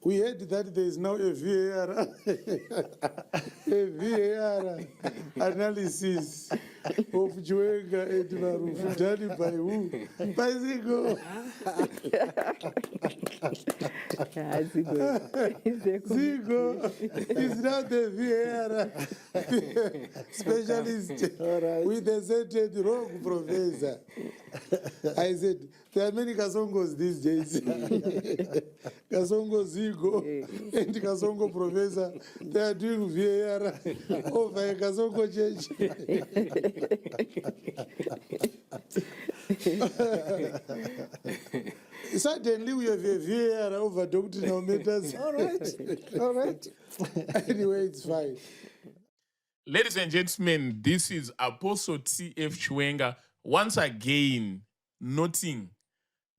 We heard that there is now a VAR, a VAR analysis of Chiwenga and Marufu done by who? By Zigo. Zigo is now the VAR specialist with a certain wrong professor. I said, there are many Kasongos these days. Kasongo Zigo and Kasongo Professor, they are doing VAR over a Kasongo church. Suddenly we have a VAR over doctrinal matters. All right. Anyway, it's fine. Ladies and gentlemen, this is Apostle T.F. Chiwenga once again noting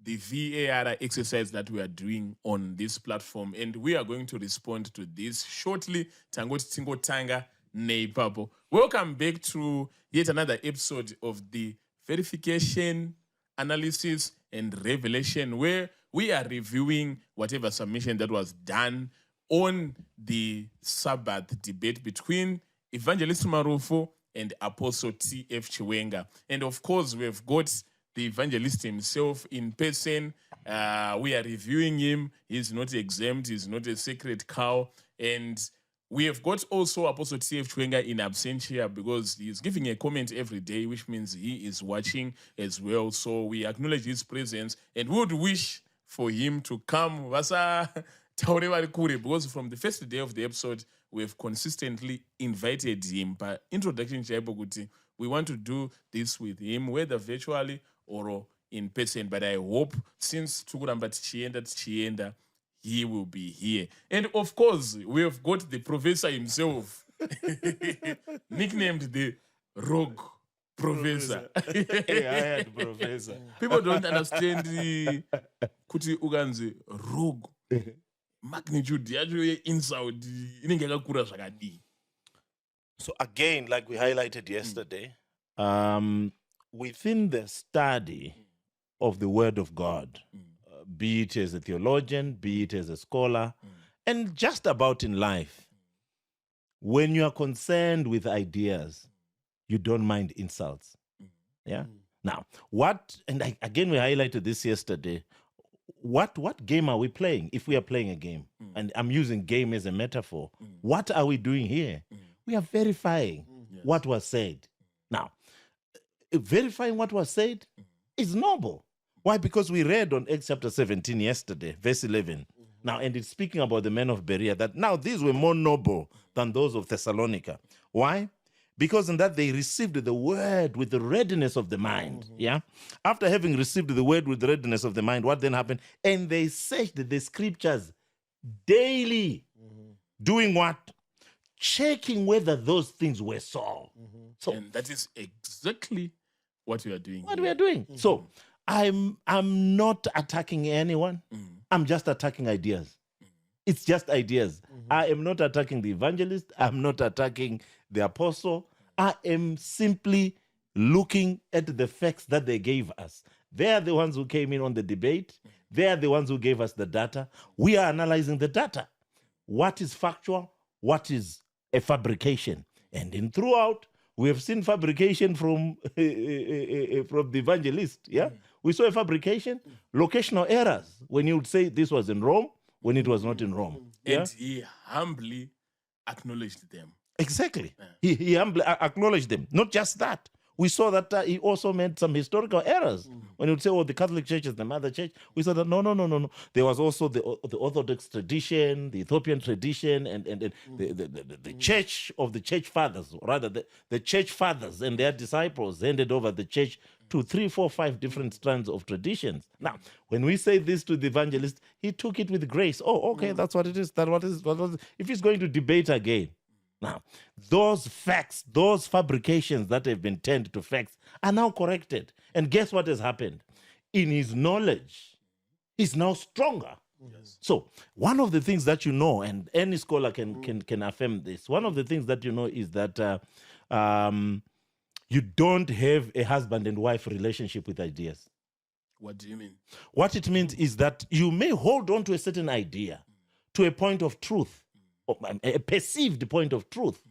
the VAR exercise that we are doing on this platform, and we are going to respond to this shortly. Tangoti Tingotanga Neipapo. Welcome back to yet another episode of the verification, analysis, and revelation, where we are reviewing whatever submission that was done on the Sabbath debate between Evangelist Marufu and Apostle T.F. Chiwenga. And of course, we've got the evangelist himself in person. We are reviewing him. He's not exempt. He's not a sacred cow. And we have got also Apostle T.F. Chiwenga in absentia because he's giving a comment every day, which means he is watching as well. So we acknowledge his presence and would wish for him to come. Because from the first day of the episode, we've consistently invited him. By introduction, we want to do this with him, whether virtually or in person. But I hope since Tukuramba Tichienda, he will be here. And of course, we have got the professor himself, nicknamed the Rogue Professor. Professor. People don't understand the Kuti Uganzi Rogue. Magnitude, actually insult. So again, like we highlighted yesterday, within the study of the Word of God, be it as a theologian, be it as a scholar, and just about in life, when you are concerned with ideas, you don't mind insults. Yeah. Now, what? And again, we highlighted this yesterday. What game are we playing? If we are playing a game, and I'm using game as a metaphor, what are we doing here? We are verifying what was said. Now, verifying what was said is noble. Why? Because we read on Acts chapter 17 yesterday, verse 11. Now, and it's speaking about the men of Berea, that now these were more noble than those of Thessalonica. Why? Because in that they received the word with the readiness of the mind. Yeah. After having received the word with the readiness of the mind, what then happened? And they searched the scriptures daily. Doing what? Checking whether those things were so. So, and that is exactly what we are doing. What we are doing. So I'm not attacking anyone. I'm just attacking ideas. It's just ideas. I am not attacking the evangelist. I'm not attacking the apostle. I am simply looking at the facts that they gave us. They are the ones who came in on the debate. They are the ones who gave us the data. We are analyzing the data. What is factual? What is a fabrication? And in throughout, we have seen fabrication from the evangelist. Yeah, we saw a fabrication, locational errors. When you would say this was in Rome, when it was not in Rome. And he humbly acknowledged them. Exactly. He humbly acknowledged them. Not just that. We saw that he also made some historical errors. When you would say, oh, the Catholic Church is the mother church, we said that no. There was also the Orthodox tradition, the Ethiopian tradition, and the church of the church fathers, rather the church fathers and their disciples handed over the church to 3, 4, 5 different strands of traditions. Now, when we say this to the evangelist, he took it with grace. Oh, okay, that's what it is. That's what it is. If he's going to debate again, now, those facts, those fabrications that have been turned to facts are now corrected. And guess what has happened? In his knowledge, he's now stronger. Yes. So, one of the things that you know, and any scholar can affirm this, one of the things that you know is that you don't have a husband and wife relationship with ideas. What do you mean? What it means is that you may hold on to a certain idea, to a point of truth, or a perceived point of truth.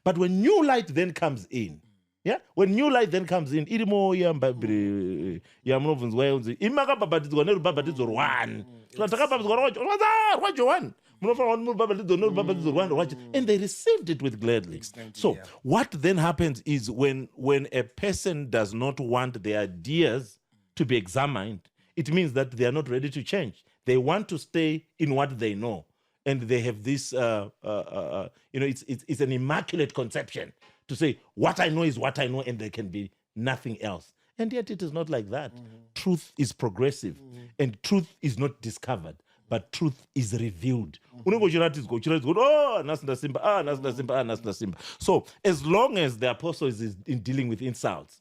But when new light then comes in, yeah, when new light then comes in, irimo yambabri yamunovunzwa imakabhabhatidzwa nerubhabhatidzo rwani. And they received it with gladly. So what then happens is when a person does not want their ideas to be examined, it means that they are not ready to change. They want to stay in what they know. And they have this, it's an immaculate conception to say, what I know is what I know, and there can be nothing else. And yet it is not like that. Truth is progressive, and truth is not discovered, but truth is revealed. So as long as the apostle is in dealing with insults,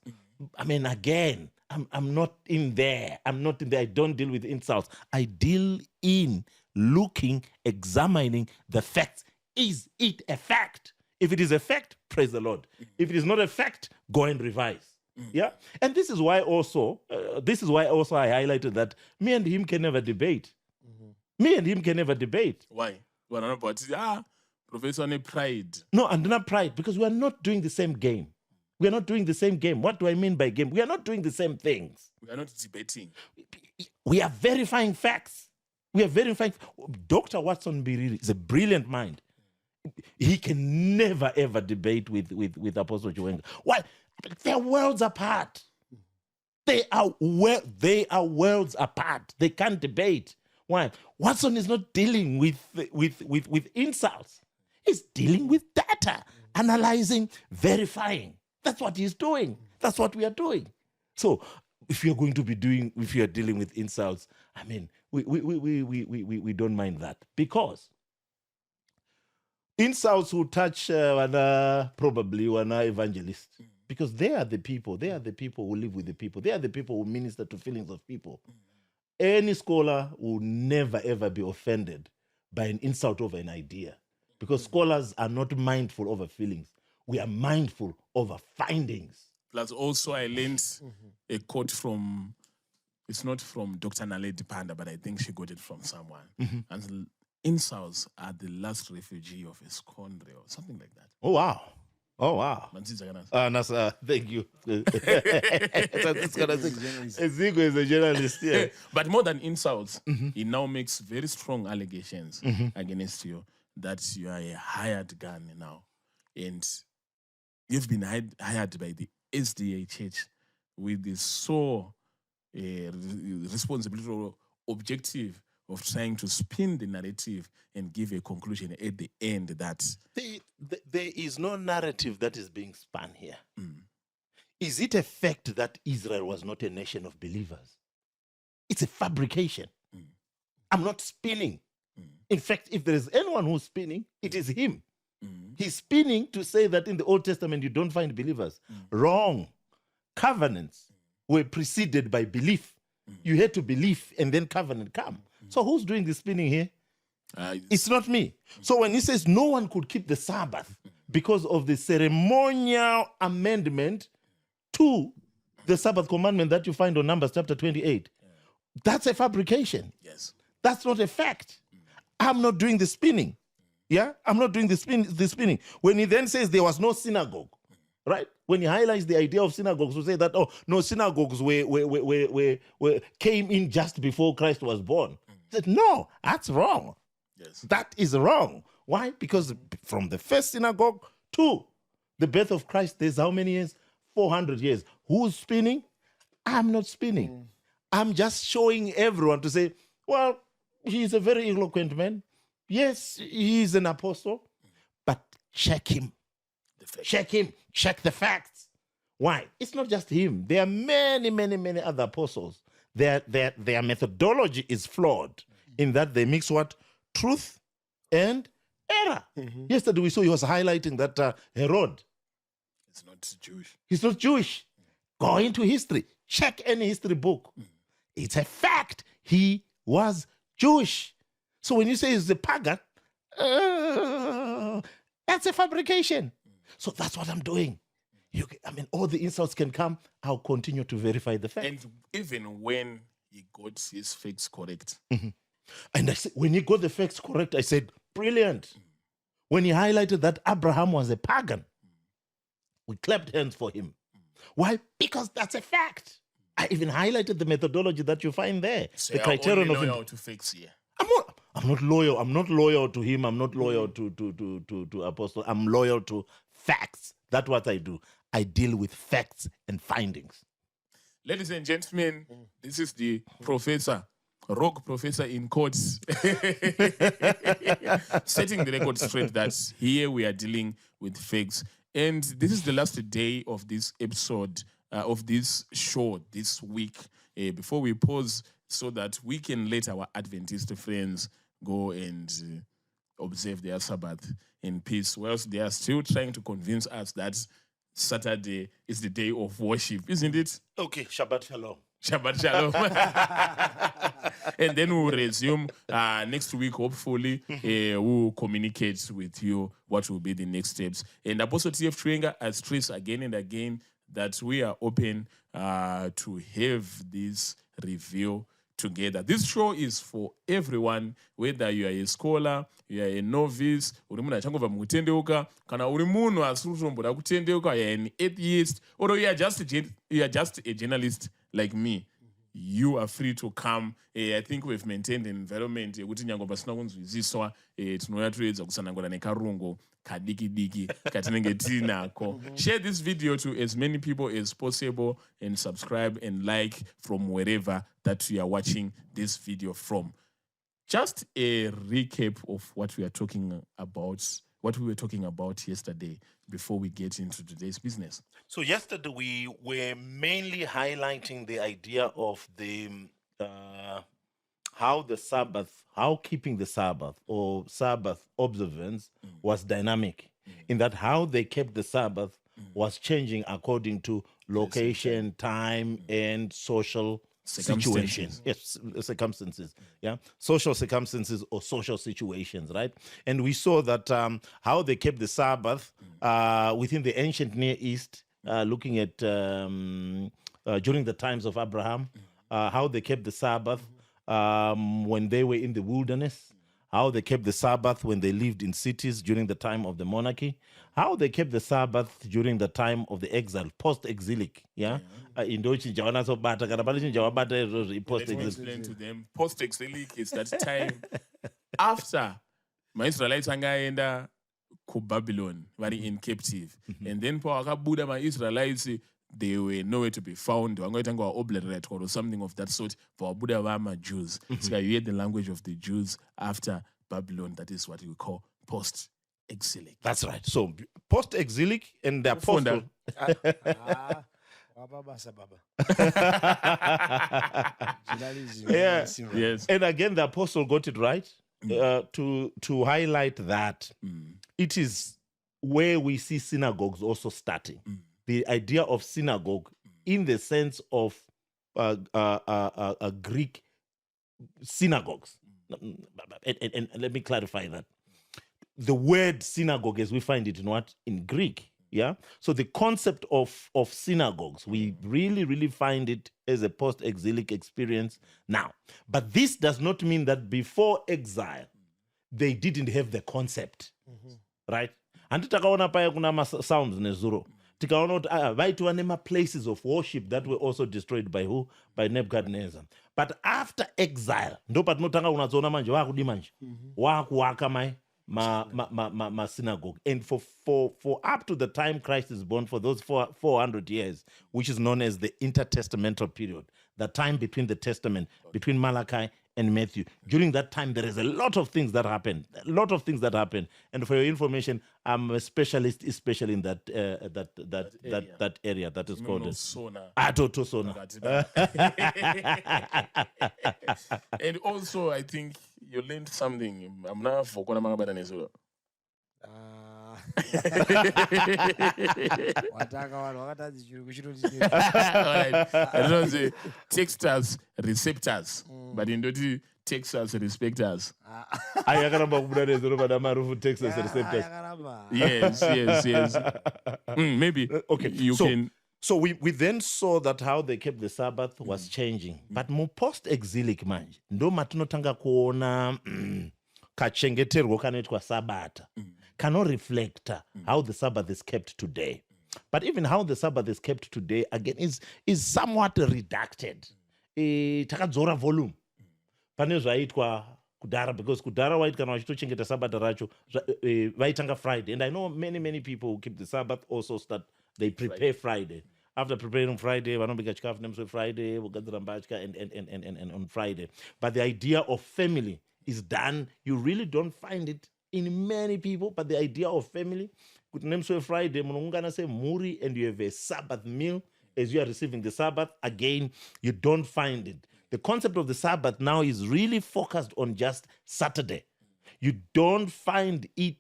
I mean, again, I'm not in there. I'm not in there. I don't deal with insults. I deal in looking, examining the facts. Is it a fact? If it is a fact, praise the Lord. If it is not a fact, go and revise. Yeah, and this is why also I highlighted that me and him can never debate. Me and him can never debate. Why? We're not about Professor pride. No, and not pride, because we are not doing the same game. We are not doing the same game. What do I mean by game? We are not doing the same things. We are not debating. We are verifying facts. We are verifying. Dr. Watson Biriri is a brilliant mind. He can never ever debate with Apostle Chiwenga. Why? They're worlds apart. They are worlds apart. They can't debate. Why? Watson is not dealing with insults. He's dealing with data, analyzing, verifying. That's what he's doing. That's what we are doing. So if you're dealing with insults, I mean, we don't mind that, because insults will touch probably one evangelist, because they are the people. They are the people who live with the people. They are the people who minister to feelings of people. Any scholar will never ever be offended by an insult over an idea, because scholars are not mindful over feelings. We are mindful over findings. Plus, also, I learned a quote from, it's not from Dr. Naledi Panda, but I think she got it from someone. And insults are the last refugee of a secondary or something like that. Oh, wow. Oh, wow. Thank you. Ezigo is a journalist, yeah. But more than insults, he now makes very strong allegations against you that you are a hired gun now. And you've been hired by the SDA Church with the sole responsibility or objective of trying to spin the narrative and give a conclusion at the end that... There is no narrative that is being spun here. Is it a fact that Israel was not a nation of believers? It's a fabrication. I'm not spinning. In fact, if there is anyone who's spinning, it is him. He's spinning to say that in the Old Testament you don't find believers. Wrong. Covenants were preceded by belief. You had to believe and then covenant come. So who's doing the spinning here? It's not me. So when he says no one could keep the Sabbath because of the ceremonial amendment to the Sabbath commandment that you find on Numbers chapter 28, that's a fabrication. Yes. That's not a fact. I'm not doing the spinning. Yeah, I'm not doing the spinning. When he then says there was no synagogue, right? When he highlights the idea of synagogues, we say that, oh, no, synagogues came in just before Christ was born. He said, no, that's wrong. Yes. That is wrong. Why? Because from the first synagogue to the birth of Christ, there's how many years? 400 years. Who's spinning? I'm not spinning. I'm just showing everyone to say, well, he's a very eloquent man. Yes, he's an apostle, but check him. Check him. Check the facts. Why? It's not just him. There are many, many, many other apostles. Their methodology is flawed in that they mix what? Truth and error. Yesterday we saw he was highlighting that Herod. It's not Jewish. He's not Jewish. Go into history. Check any history book. It's a fact. He was Jewish. So when you say he's a pagan, that's a fabrication. So that's what I'm doing. All the insults can come. I'll continue to verify the fact. And even when he got his facts correct. And I said, when he got the facts correct, I said, brilliant. When he highlighted that Abraham was a pagan, we clapped hands for him. Why? Because that's a fact. I even highlighted the methodology that you find there. So the you're criterion only of loyal to facts here. I'm not loyal. I'm not loyal to him. I'm not loyal to Apostle. I'm loyal to facts. That's what I do. I deal with facts and findings. Ladies and gentlemen, this is the professor, rogue professor in courts, setting the record straight that here we are dealing with facts. And this is the last day of this episode, of this show this week, before we pause so that we can let our Adventist friends go and observe their Sabbath in peace, whilst they are still trying to convince us that Saturday is the day of worship, isn't it? Okay, Shabbat Shalom. Shabbat Shalom. And then we'll resume next week, hopefully. We'll communicate with you what will be the next steps. And Apostle T.F. Chiwenga has stressed again and again that we are open to have this review together. This show is for everyone, whether you are a scholar, you are a novice, uri munhu achangobva mukutendeuka, kana uri munhu asiri kutomboda kutendeuka, you are an atheist, or you are just a journalist like me. You are free to come. I think we've maintained an environment yekuti nyange pasina kunzwisiswa tinouya toedza kusanangura nekarungo kadiki katinenge tinako. Share this video to as many people as possible and subscribe and like from wherever that you are watching this video from. Just a recap of what we are talking about, what we were talking about yesterday before we get into today's business. So yesterday we were mainly highlighting the idea of the how keeping the Sabbath or Sabbath observance was dynamic, in that how they kept the Sabbath was changing according to location, time, and social situations. Yes, circumstances. Yeah, social circumstances or social situations, right? And we saw that how they kept the Sabbath within the ancient Near East, looking at during the times of Abraham, how they kept the Sabbath when they were in the wilderness, how they kept the Sabbath when they lived in cities during the time of the monarchy, how they kept the Sabbath during the time of the exile, post-exilic. Yeah, in Deutsch, Let me explain to them. Post-exilic is that time after my Israelites angaenda ku Babylon, very in captive, and then pawakabuda my Israelites, they were nowhere to be found. Obliterate or something of that sort. For Buddha Wama Jews. So you hear the language of the Jews after Babylon. That is what we call post-exilic. That's right. So post-exilic and the apostle. Yes. And again, the apostle got it right to highlight that it is where we see synagogues also starting. The idea of synagogue in the sense of Greek synagogues. And let me clarify that. The word synagogue, as we find it in Greek, yeah? So the concept of synagogues, we really find it as a post-exilic experience now. But this does not mean that before exile, they didn't have the concept, right? And takaona paya kuna sounds nezuro. Tikaona vaitwa nema places of worship that were also destroyed by who? By Nebuchadnezzar. But after exile, ndo patinotanga unazoona manje wakudi manje. Wakuwaka ma synagogue. And for up to the time Christ is born, for those 400 years, which is known as the intertestamental period, the time between the testament, between Malachi and Matthew. During that time, there is a lot of things that happen. And for your information, I'm a specialist, especially in that area that is called Sona. Atotosona. And also, I think you learned something. I'm not for Konamagabanezo. I don't say texters, receptors, but in Doti, Texas respecters. Texas receptors. Yes. Maybe Okay, you so can So we then saw that how they kept the Sabbath was changing. But more post-exilic manje, ndo matinotanga kuona kachengeterwo kanoitwa Sabata cannot reflect how the Sabbath is kept today. But even how the Sabbath is kept today, again, is somewhat redacted. Takadzora volume. Pane zvaitwa kudhara, because kudhara waiti kana vachitochengeta Sabata racho vaitanga Friday. And I know many people who keep the Sabbath also they prepare Friday. After preparing Friday, vanobika chikafu nemuswe Friday, vogadzira mbatya and on Friday. But the idea of family is done. You really don't find it in many people, but the idea of family, kuti nemuswe Friday, munongana say muri, and you have a Sabbath meal as you are receiving the Sabbath. Again, you don't find it. The concept of the Sabbath now is really focused on just Saturday. You don't find it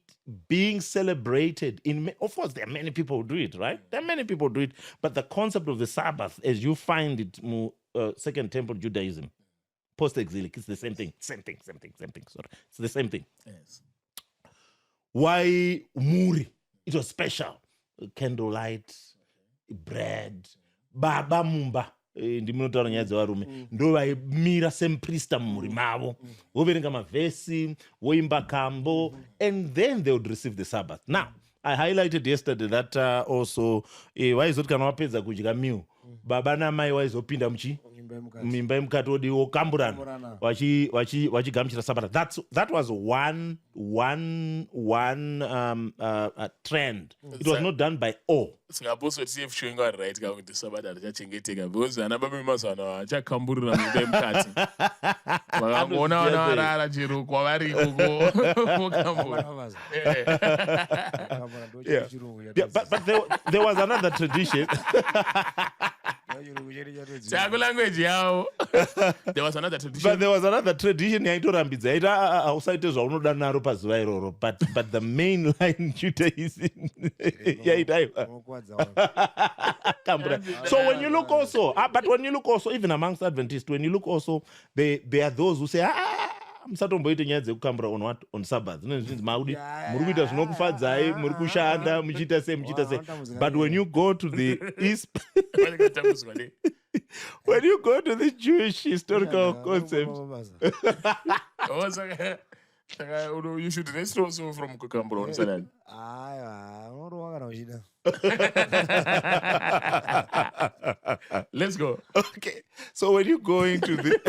being celebrated of course, there are many people who do it, right? There are many people who do it, but the concept of the Sabbath, as you find it, Second Temple Judaism, post-exilic, it's the same thing. Sorry, it's the same thing. Yes. Why muri? It was special. Candlelight, bread, baba mumba. Ndiminotaura nyaya dzevarume ndo vaimira semprista mumuri mavo, voverenga mavhesi, voimba kambo, and then they would receive the Sabbath. Now, I highlighted yesterday that also vaizoti kana vapedza kudya meal, baba namai vaizopinda mimba yemukati odi vokamburana vachigamuchira Sabbath. That was one trend. It was not done by all. Singaposo TF Chiwenga ari right kuti Sabata richachengeteka because ana baba vemazuva ano vachakamburira mimba yemukati. Vakangoona vana varara chero kwavari ikoko vokambura. But there was another tradition. Language yavo. There was another tradition. But there was another tradition yaitorambidza ita hausaite zvaunoda naro pazuva iroro, but the main line Judaism yaidaiwa. So when you look also, even amongst Adventists, when you look also, there are those who say, musatomboite nyaya dzekukambura on Sabbath. Muri kuita zvinokufadzai, muri kushanda, muchiita sei. But when you go to the East, when you go to the Jewish historical concepts, you should rest also from kukambura on Saturday. Let's go. Okay. So when you go into the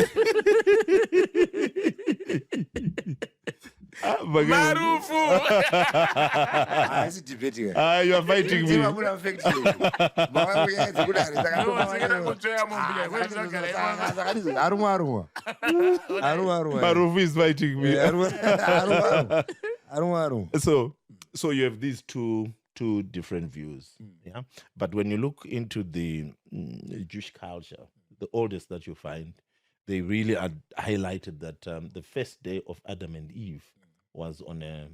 Marufu! You are fighting me. Marufu is fighting me. So you have these two different views. Yeah. But when you look into the Jewish culture, the oldest that you find, they really are highlighted that the first day of Adam and Eve was on a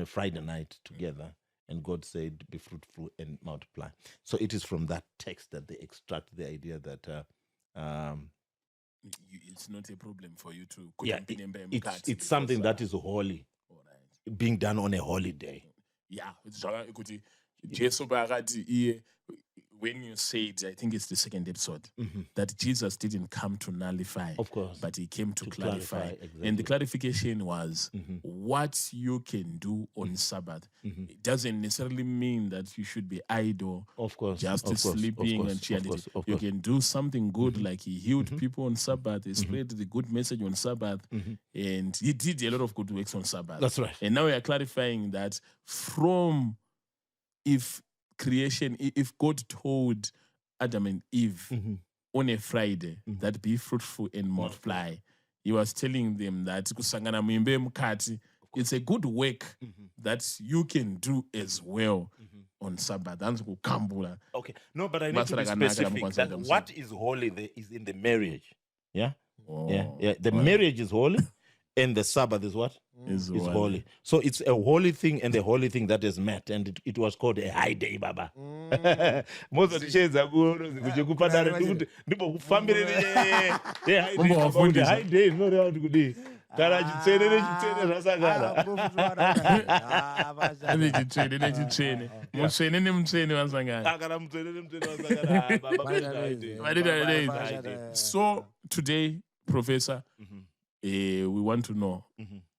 Friday night together, and God said, "Be fruitful and multiply." So it is from that text that they extract the idea that it's not a problem for you to. It's something that is holy, being done on a holy day. Yeah, when you said, I think it's the second episode, that Jesus didn't come to nullify, of course, but he came to clarify. Exactly. And the clarification was what you can do on Sabbath. It doesn't necessarily mean that you should be idle, of course, just sleeping and cheerleading. You can do something good, like he healed people on Sabbath, he spread the good message on Sabbath, and he did a lot of good works on Sabbath. That's right. And now we are clarifying that from if God told Adam and Eve on a Friday that be fruitful and multiply, he was telling them that kusangana muimbe mukati, it's a good work that you can do as well on Sabbath. Okay, no, but I need to be specific that what is holy is in the marriage. Yeah? Oh. Yeah. The marriage is holy, and the Sabbath is what? Is holy. So it's a holy thing and a holy thing that is met, and it was called a high day, Baba. Most of the shades are good. High day is not around today. Kana chitsene nechitsene zvasangana. Ane chitsvene nechitsvene. Mutsvene nemutsvene vasangana. Kana mutsvene nemutsvene vasangana. Baba Vadidadei. So today, Professor, we want to know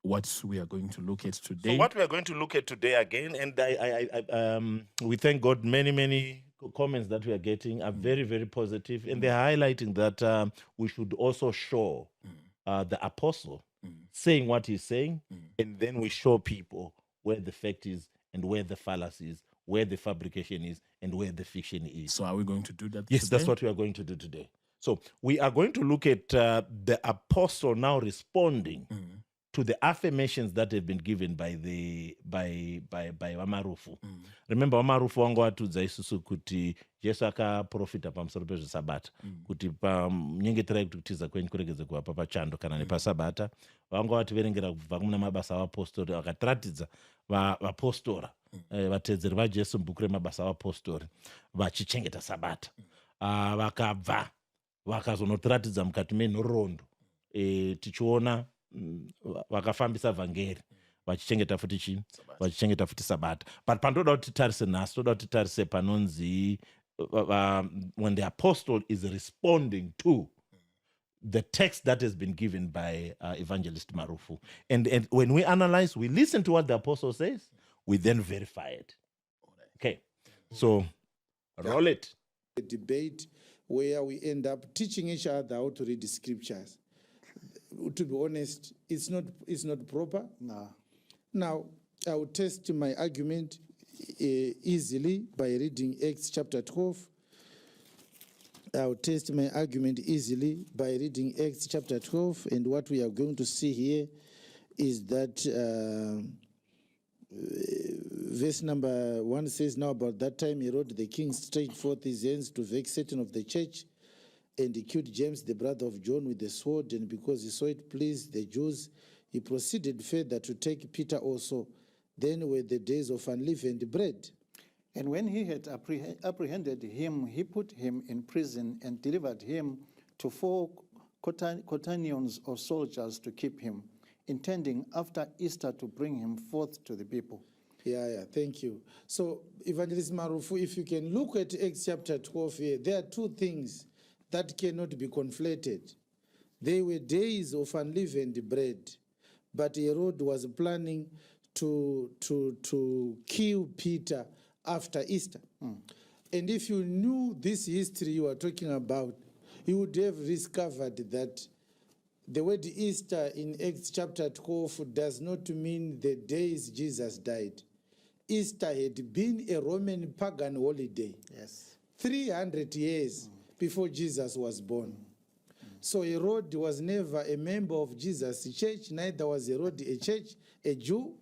what we are going to look at today. So what we are going to look at today again, and we thank God, many comments that we are getting are very, very positive, and they're highlighting that we should also show the apostle saying what he's saying, and then we show people where the fact is and where the fallacy is, where the fabrication is, and where the fiction is. So are we going to do that Yes, today? that's what we are going to do today. So we are going to look at the apostle now responding to the affirmations that have been given by Marufu. Remember, Marufu wangu atudza isusu kuti Jesu akaprofita pamusoro pezvesabata kuti pamunyengetera kutiza kwenyu kuregedze kuvapa pachando kana nepasabata vangu vativerengera kubva muna mabasa avapostori vakatiratidza vapostora vatedzeri vajesu mubhuku remabasa avapostori vachichengeta sabata vakabva vakazonotiratidza mukati menhoroondo tichiona vakafambisa vhangeri vachichengeta futi chii vachichengeta futi sabata. But pandoda kuti titarise nhasi toda kuti titarise panonzi when the apostle is responding to the text that has been given by Evangelist Marufu. And when we analyze, we listen to what the apostle says, we then verify it. Okay, so roll it. A debate where we end up teaching each other how to read the scriptures. To be honest, it's not proper. No. Now, I will test my argument easily by reading Acts chapter 12. I will test my argument easily by reading Acts chapter 12. And what we are going to see here is that verse number 1 says, "Now about that time Herod the king stretched forth his hands to vex certain of the church, and he killed James, the brother of John, with the sword. And because he saw it pleased the Jews, he proceeded further to take Peter also. Then were the days of unleavened bread. And when he had apprehended him, he put him in prison and delivered him to 4 quaternions of soldiers to keep him, intending after Easter to bring him forth to the people." Yeah, thank you. So, Evangelist Marufu, if you can look at Acts chapter 12 here, there are two things that cannot be conflated. They were days of unleavened bread, but Herod was planning to kill Peter after Easter. And if you knew this history you are talking about, you would have discovered that the word Easter in Acts chapter 12 does not mean the days Jesus died. Easter had been a Roman pagan holiday. Yes. 300 years before Jesus was born. So Herod was never a member of Jesus' church, neither was Herod a Jew,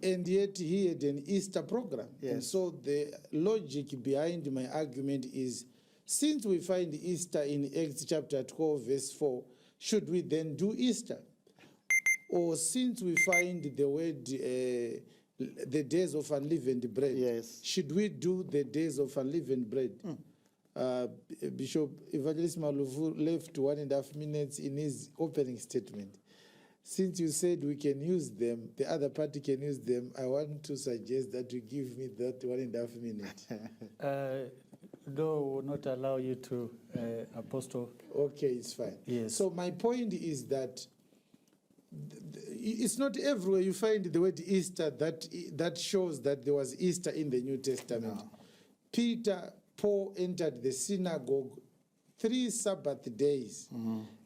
and yet he had an Easter program. Yes. And so the logic behind my argument is, since we find Easter in Acts chapter 12, verse 4, should we then do Easter? Or since we find the word, the days of unleavened bread, Yes. should we do the days of unleavened bread? Bishop Evangelist Marufu left 1.5 minutes in his opening statement. Since you said we can use them, the other party can use them, I want to suggest that you give me that 1.5 minutes. Though will not allow you to, Apostle. Okay, it's fine. Yes. So my point is that it's not everywhere you find the word Easter that shows that there was Easter in the New Testament. No. Paul entered the synagogue 3 Sabbath days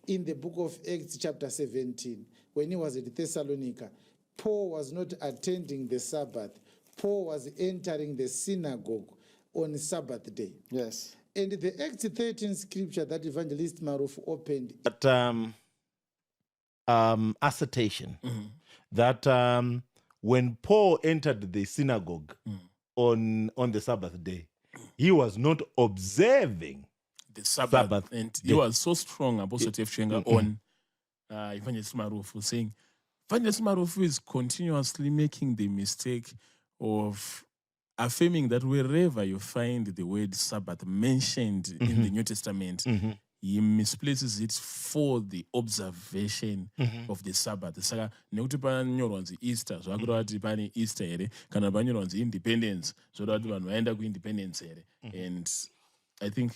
in the book of Acts chapter 17 when he was at Thessalonica. Paul was not attending the Sabbath. Paul was entering the synagogue on Sabbath day. Yes. And the Acts 13 scripture that Evangelist Marufu opened. That assertion that when Paul entered the synagogue on the Sabbath day, he was not observing the Sabbath. And he day. was so strong, Apostle Chiwenga, on Evangelist Marufu, saying Evangelist Marufu is continuously making the mistake of affirming that wherever you find the word Sabbath mentioned in the New Testament, he misplaces it for the observation of the Sabbath. Saka nekuti panyorwa nzi Easter, zvakureva kuti pane Easter here, kana panyorwa nzi Independence, zvoreva kuti vanhu vaenda kuindependence here. And I think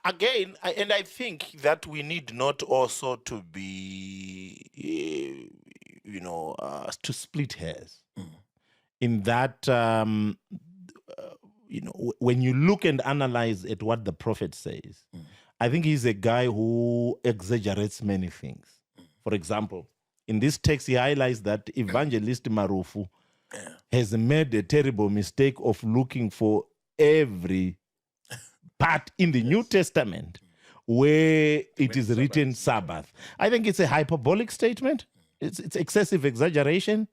Again, I think that we need not also to be, to split hairs. In that, when you look and analyze at what the prophet says, I think he's a guy who exaggerates many things. For example, in this text, he highlights that Evangelist Marufu has made a terrible mistake of looking for every part in the New Testament where it is written Sabbath. I think it's a hyperbolic statement. It's excessive exaggeration.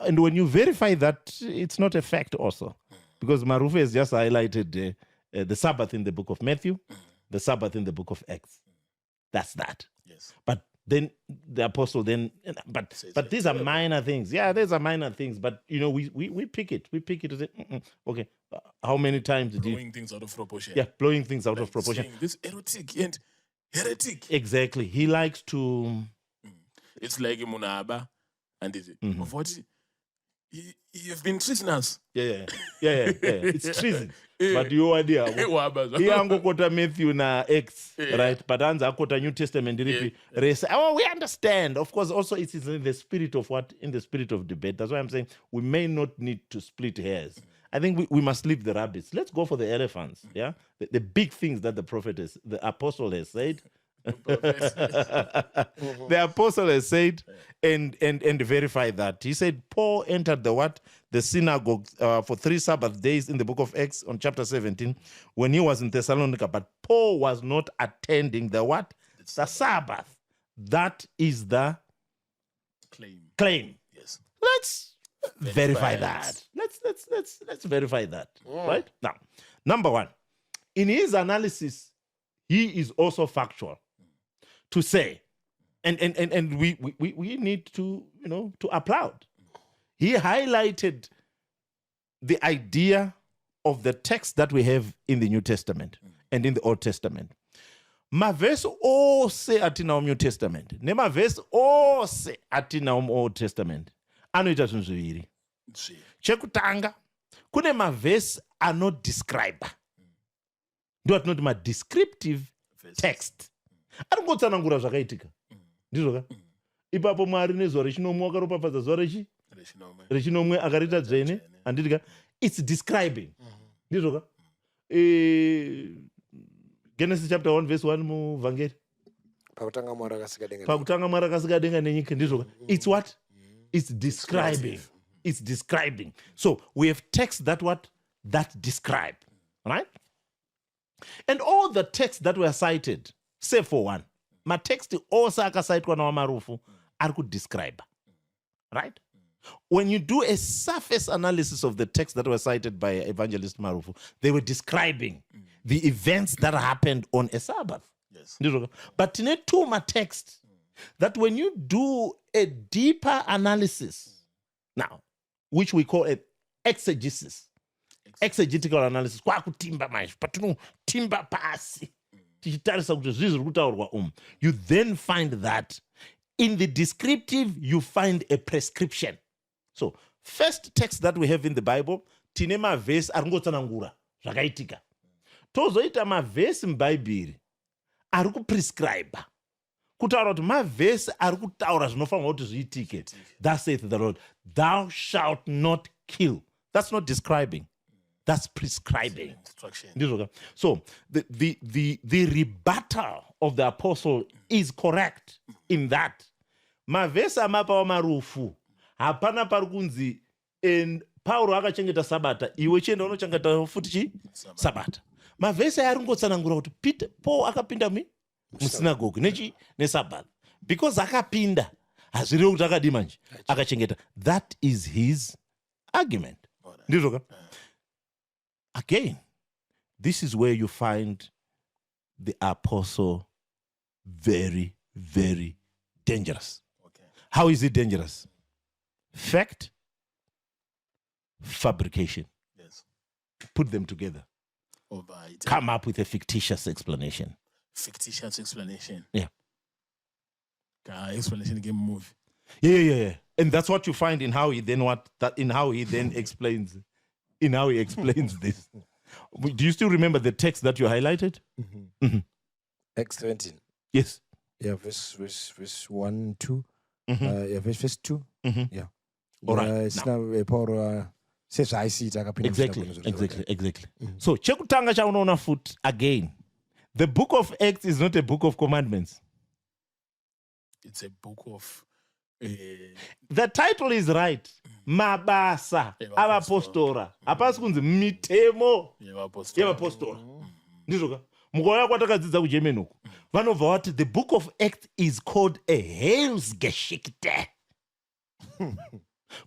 And when you verify that, it's not a fact also. Because Marufu has just highlighted the Sabbath in the book of Matthew, the Sabbath in the book of Acts. That's that. yes. But then the apostle but these are minor things. Yeah, these are minor things. But we pick it. We pick it to say, okay, how many times did Blowing things out of proportion. Yeah, blowing things out of proportion. Saying this erotic and heretic. Exactly. He likes to. It's like Munaba and of what you've been treating us. Yeah. It's treason. But you idea. He angokota Matthew na Acts, right? But anza akota New Testament we understand. Of course, also it is in the spirit of what? In the spirit of debate. That's why I'm saying we may not need to split hairs. I think we must leave the rabbits. Let's go for the elephants. Yeah, the big things that the apostle has said. The apostle has said and verify that. He said Paul entered the synagogue for 3 Sabbath days in the book of Acts on chapter 17 when he was in Thessalonica, but Paul was not attending the Sabbath. That is the claim. Yes. Let's verify that. Let's verify that. Right? Now, number one, in his analysis, he is also factual to say, and we need to applaud. He highlighted the idea of the text that we have in the New Testament and in the Old Testament. Mavesi ose atina New Testament ne mavesi ose atina Old Testament anoita zvinhu zviviri. Chekutanga kune mavesi anodescribe, ndo atinoti madescriptive text anongotsanangura zvakaitika, ndizvoka. Ipapo Mwari nezuva rechinomwe akaropafadza zuva rechinomwe akariita dzvene, handitika. It's describing, ndizvoka. Genesis chapter 1 verse 1 muvhangeri, pakutanga Mwari akasika denga nenyika, ndizvoka. It's what? It's describing. It's describing. So we have texts that describe, right? And all the texts that were cited, save for one, my text also akasaitwa na Marufu are could describe, right? When you do a surface analysis of the texts that were cited by Evangelist Marufu, they were describing the events that happened on a Sabbath. Yes. But in a two text, that when you do a deeper analysis, now, which we call an exegesis, exegetical analysis, you then find that in the descriptive, you find a prescription. So, first text that we have in the Bible, tinema verse arungotsanangura zvakaitika. Tozoita mavhesi mubhaibheri ari kuprescribe, kutaura kuti mavhesi ari kutaura zvinofanirwa kuti zviitike. Thus saith the Lord, thou shalt not kill. That's not describing, that's prescribing. So the rebuttal of the apostle is correct in that mavhesi amapa waMarufu hapana pari kunzi Pauro akachengeta sabata iwe chienda unochengeta futi chi sabata. Mavhesi aringotsanangura kuti Paul akapinda musinagoge nesabata because akapinda hazvirevi kuti akadi manje akachengeta. That is his argument. Ndizvoka. Again, this is where you find the apostle very, very dangerous. Okay. How is it dangerous? Fact, fabrication. Yes. Put them together. Come up with a fictitious explanation. fictitious explanation. Yeah. Explanation game movie. Yeah. And that's what you find in how he then explains. In how he explains this. Do you still remember the text that you highlighted? Acts 17. Yes. Yeah, verse 1, 2. Mhm. Verse 2. Mhm. Yeah. All right. It's now Paul says I see it. Exactly. So chekutanga chaunoona foot again. The book of Acts is not a book of commandments. It's a book of The title is right. Mabasa avapostora. Hapasi kunzi mitemo yevapostora. Ndizvoka. Mukuona kwatakadzidza kuGerman uku. Vanobva vati the book of Acts is called a Heilsgeschichte.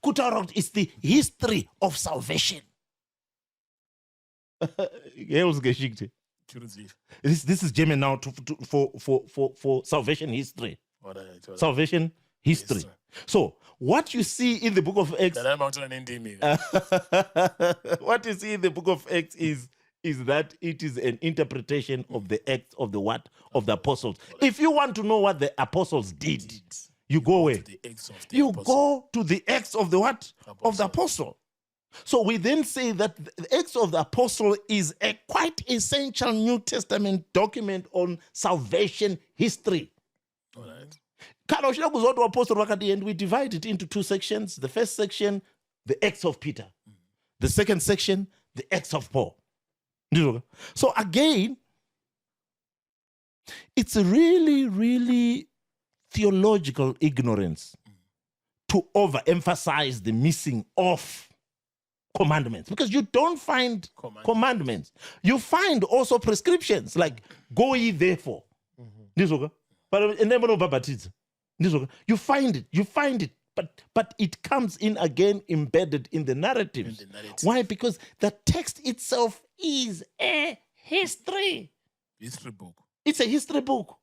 Kutaura kuti it's the history of salvation. Heilsgeschichte. This is German now for salvation history. Salvation history. So what you see in the book of Acts, what you see in the book of Acts is that it is an interpretation of the Acts of the what? Of the apostles. If you want to know what the apostles did, you go where? You go to the Acts of the what? Of the apostle. So we then say that the Acts of the Apostle is a quite essential New Testament document on salvation history. All right. And we divide it into two sections. The first section, the Acts of Peter. The second section, the Acts of Paul. So again, it's a really, really theological ignorance to overemphasize the missing of commandments, because you don't find commandments. You find also prescriptions like go ye therefore. But you find it, but it comes in again embedded in the narratives. Why? Because the text itself is a history book. It's a history book.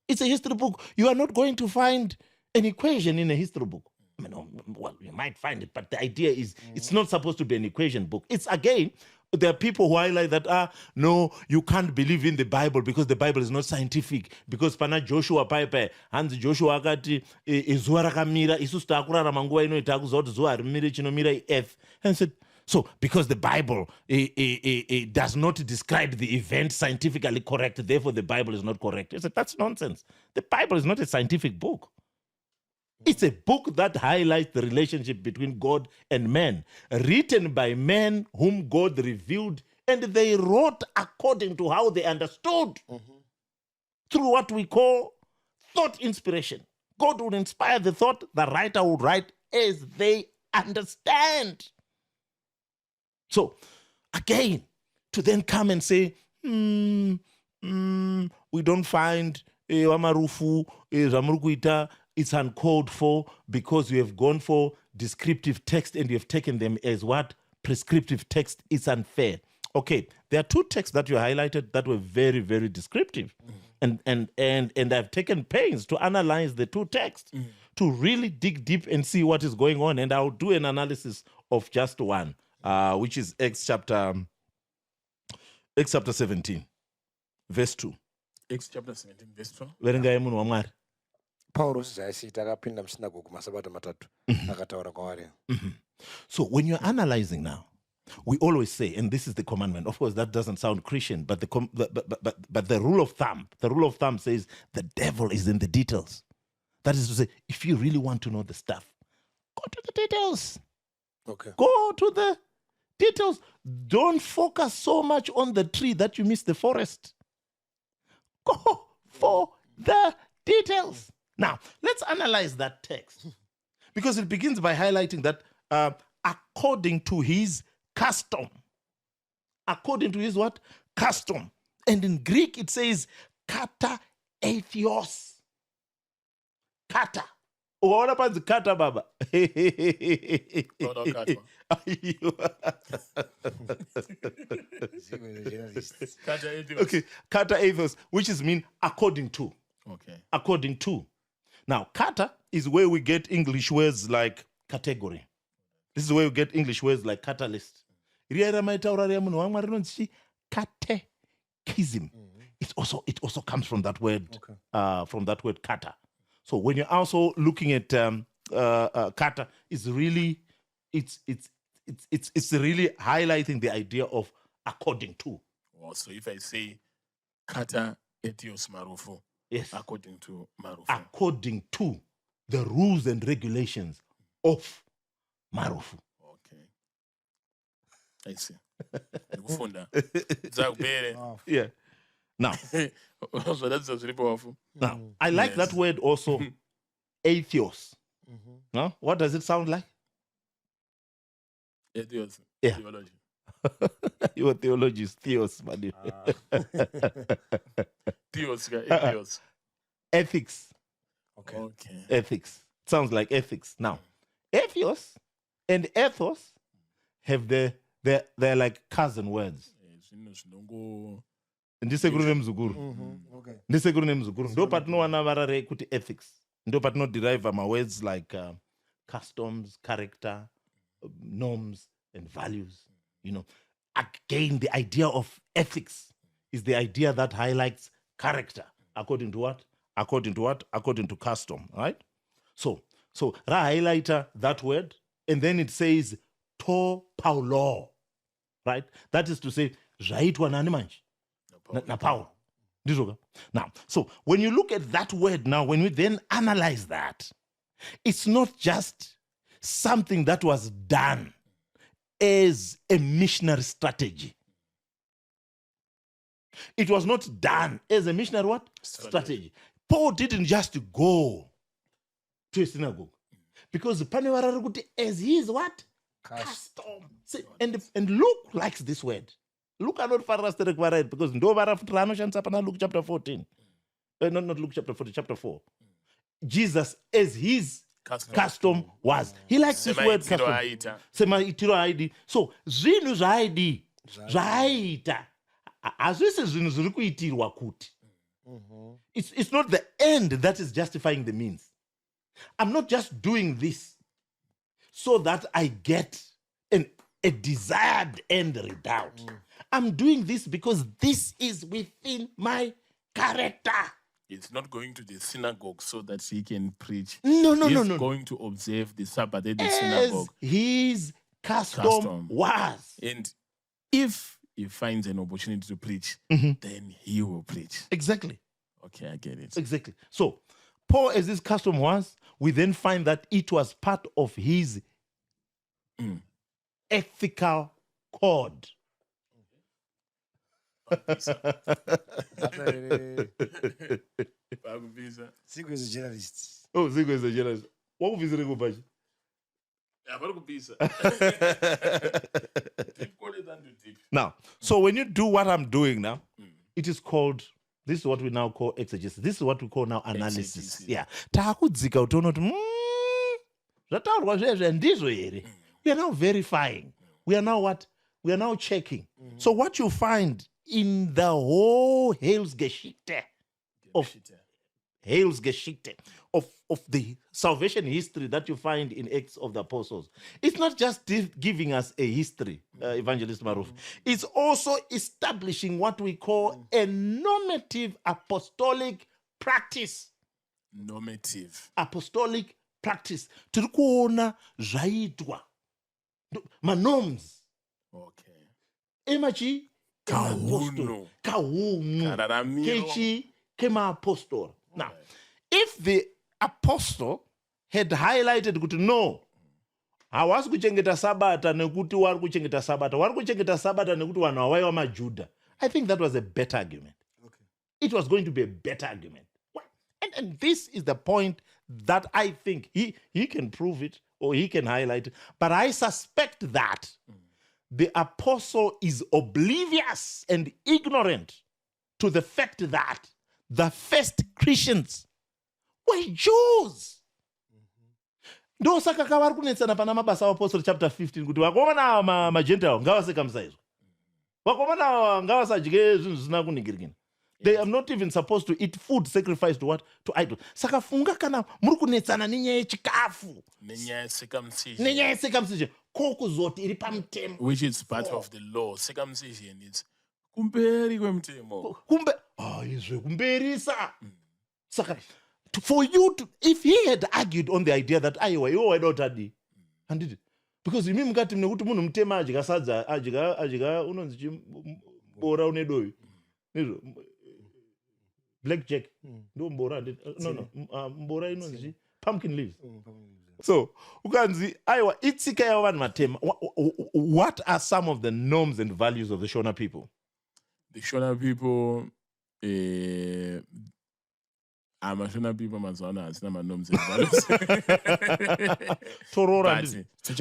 It's a history book. You are not going to find an equation in a history book. I mean, well, you might find it, but the idea is it's not supposed to be an equation book. It's again, there are people who highlight that, no, you can't believe in the Bible because the Bible is not scientific. Because pana Joshua paipai, Hans Joshua akati zuva rakamira, isusu takurarama nguva ino takuziva kuti zuva harimiri chinomira earth. And said, so because the Bible does not describe the event scientifically correct, therefore the Bible is not correct. I said, that's nonsense. The Bible is not a scientific book. It's a book that highlights the relationship between God and man, written by men whom God revealed, and they wrote according to how they understood, through what we call thought inspiration. God would inspire the thought, the writer would write as they understand. So, again, to then come and say, we don't find Marufu Sabbath, it's uncalled for because you have gone for descriptive text and you have taken them as what? Prescriptive text. It's unfair. Okay, there are two texts that you highlighted that were very, very descriptive. And I've taken pains to analyze the two texts to really dig deep and see what is going on. And I'll do an analysis of just one, which is Acts chapter 17, verse 2. Acts chapter 17, verse 2. Verengai munhu waMwari. Paulo zvaisita akapinda musinagoge masabata matatu akataura kwavari. So when you're analyzing now, we always say, and this is the commandment. Of course, that doesn't sound Christian, but the rule of thumb says the devil is in the details. That is to say, if you really want to know the stuff, go to the details. Okay. Go to the details. Don't focus so much on the tree that you miss the forest. Go for the details. Now, let's analyze that text, because it begins by highlighting that according to his custom. According to his what? Custom. And in Greek, it says, kata atheos. Kata. What happens to kata, Baba? Okay, kata atheos, which is mean according to. Okay. According to. Now, kata is where we get English words like category. This is where we get English words like catalyst. Catechism. it also comes from that word kata. So when you're also looking at kata, it's really highlighting the idea of according to. Oh, so if I say kata etios marufu, Yes. according to Marufu. According to the rules and regulations of Marufu. Okay. I see. Ndikufunda. Zakubere. Yeah. Now, So that's a powerful. now I like that word also, atheos. No? What does it sound like? Etios. Yeah. Theology. Your theology is theos, buddy. Theos, etios. Ethics. Okay. Ethics. Sounds like ethics. Now, atheos and ethos have they're like cousin words. Ndisekuru nemzukuru. Ndisekuru nemzukuru. Ndo patinowana varare kuti ethics. Ndo patinoderive words like customs, character, norms, and values. You know, again, the idea of ethics is the idea that highlights character. According to what? According to what? According to custom, right? So ra highlighter that word, and then it says to Paulo, right? That is to say, zvaitwa nani manje? Na Paulo. Now, so when you look at that word now, when we then analyze that, it's not just something that was done as a missionary strategy. It was not done as a missionary what? Strategy. Paul didn't just go to a synagogue. Because as his what? Custom. See, and Luke likes this word. Luke are not far right because Luke chapter 14. Not Luke chapter 14, chapter 4. Jesus as his custom was. He likes this word custom. So, zvinhu zvaidi zvaita hazvisi zvinhu zviri kuitirwa kuti. It's not the end that is justifying the means. I'm not just doing this so that I get a desired end result. I'm doing this because this is within my character. It's not going to the synagogue so that he can preach. No. He's going to observe the Sabbath at the synagogue. His custom was. And if he finds an opportunity to preach, then he will preach. Exactly. Okay, I get it. Exactly. So, Paul, as his custom was, we then find that it was part of his ethical code. Zico is a journalist. Oh, Zico is a journalist. What will visit Baji? Now, so when you do what I'm doing now, it is called, this is what we now call exegesis. This is what we call now analysis. Exegesis. Yeah. Taakudzika utoona kuti zvataurwa zvezve ndizvo here. We are now verifying. We are now what? We are now checking. So what you find in the whole Heilsgeschichte of the salvation history that you find in Acts of the Apostles, it's not just giving us a history, Evangelist Marufu. It's also establishing what we call a normative apostolic practice. Normative. Apostolic practice. Tiri kuona zvaitwa. Manorms. Okay. Emachi Kahunu. Kararamiro. Kechi kema-apostol. Now, if the apostle had highlighted kuti no, hawasi kuchengeta sabata nekuti wari kuchengeta sabata, wari kuchengeta sabata nekuti vanhu havaiva maJudha, I think that was a better argument. Okay. It was going to be a better argument. And this is the point that I think he can prove it or he can highlight it. But I suspect that the apostle is oblivious and ignorant to the fact that the first Christians were Jews. Ndo saka kavari kunetsana pana mabasa apostle chapter 15 kuti vakomana magentile ngavasekamusayizwa. Vakomana ngavasadye zvinhu zvisina kuningirikina. They are not even supposed to eat food sacrificed to what? To idols. Saka funga kana muri kunetsana nenyaya yechikafu. Nenyaya circumcision. Ko kuzoti iri pamutemo. Which is part of the law. Circumcision is kumberi kwemutemo. Izve kumberisa. Saka, for you to, if he had argued on the idea that aiwa iwo waida utadi, handiti, because imi mukati mnekuti munhu mutema adya sadza, adya unonzi chibora unedovi. Blackjack. No mbora. No. Mbora inonzi pumpkin leaves. So, ukanzi aiwa itsika ya vanhu matema. What are some of the norms and values of the Shona people? The Shona people, Shona people mazwana hasina norms and values. Torora.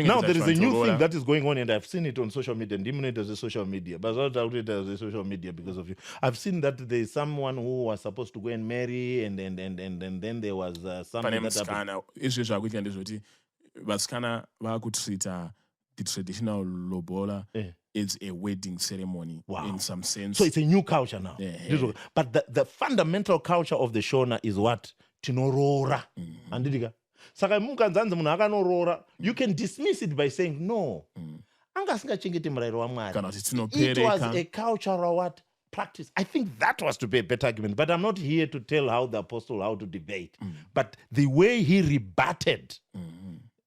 Now there is a new Torora thing that is going on, and I've seen it on social media. And Dimone does a social media, but I doubt it as a social media because of you. I've seen that there is someone who was supposed to go and marry, and then there was something that happened. Izvo zvakuita ndezvoti vasikana vakutreata the traditional lobola is a wedding ceremony in some sense. So it's a new culture now. But the fundamental culture of the Shona is what? Tinorora. Andidika. Saka mukanzanzi munhu akanorora, you can dismiss it by saying no. Angasingachengeti murayiro waMwari. It was a cultural what? Practice. I think that was to be a better argument, but I'm not here to tell how the apostle how to debate. But the way he rebutted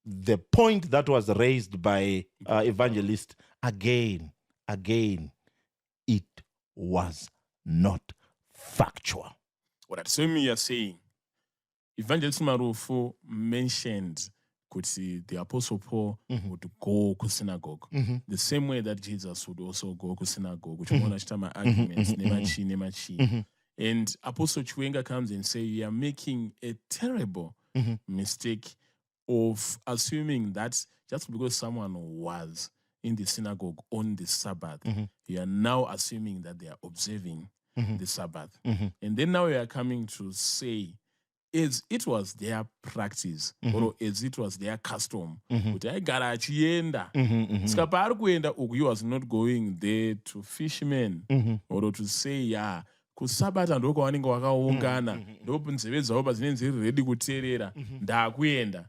the point that was raised by Evangelist, again, it was not factual. What I assume you are saying, Evangelist Marufu mentioned the Apostle Paul would go to synagogue. The same way that Jesus would also go to synagogue, which one of arguments, nemachi. And Apostle Chiwenga comes and says, you are making a terrible mistake of assuming that just because someone was in the synagogue on the Sabbath, you are now assuming that they are observing the Sabbath. And then now you are coming to say, as it was their practice, or as it was their custom, he was not going there to fishermen, or to say, kusabata ndoko vanenge vakaungana ndopo nzeve dzavo padzinenge dziri ready kuteerera ndakuenda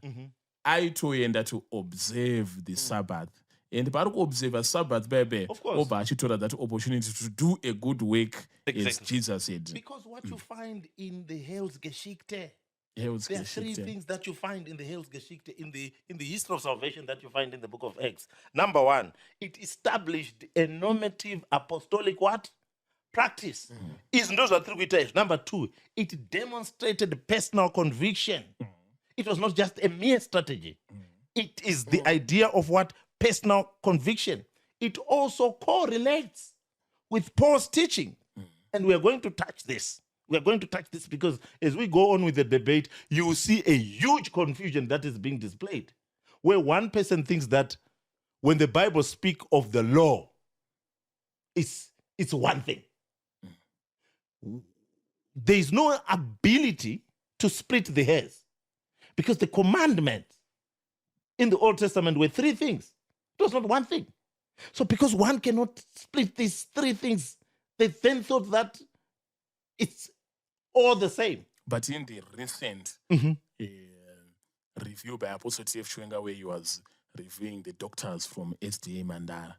aitoenda to observe the Sabbath, and pari kuobserva Sabbath bebe obva achitora that opportunity to do a good work as Jesus said. Because what you find in the Heilsgeschichte, there are three things that you find in the Heilsgeschichte, in the history of salvation that you find in the book of Acts. Number one, it established a normative apostolic what? Practice. Number two, it demonstrated personal conviction. It was not just a mere strategy. It is the idea of what? Personal conviction. It also correlates with Paul's teaching. And we are going to touch this. We are going to touch this because as we go on with the debate, you will see a huge confusion that is being displayed, where one person thinks that when the Bible speaks of the law, it's one thing. There is no ability to split the hairs because the commandments in the Old Testament were three things. It was not one thing. So because one cannot split these three things, they then thought that it's all the same. But in the recent review by Apostle T.F. Chiwenga, where he was reviewing the doctors from SDA Mandara,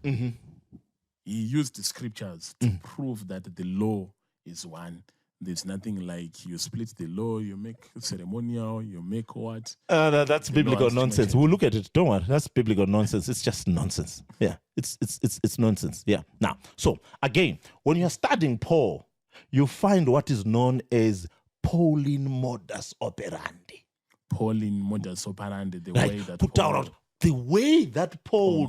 he used the scriptures to prove that the law is one. There's nothing like you split the law, you make ceremonial, you make what? That's biblical nonsense. We'll look at it. Don't worry. That's biblical nonsense. It's just nonsense. Yeah, it's nonsense. Yeah. Now, so again, when you're studying Paul, you find what is known as Pauline modus operandi. Pauline modus operandi, the way that Paul... the way that Paul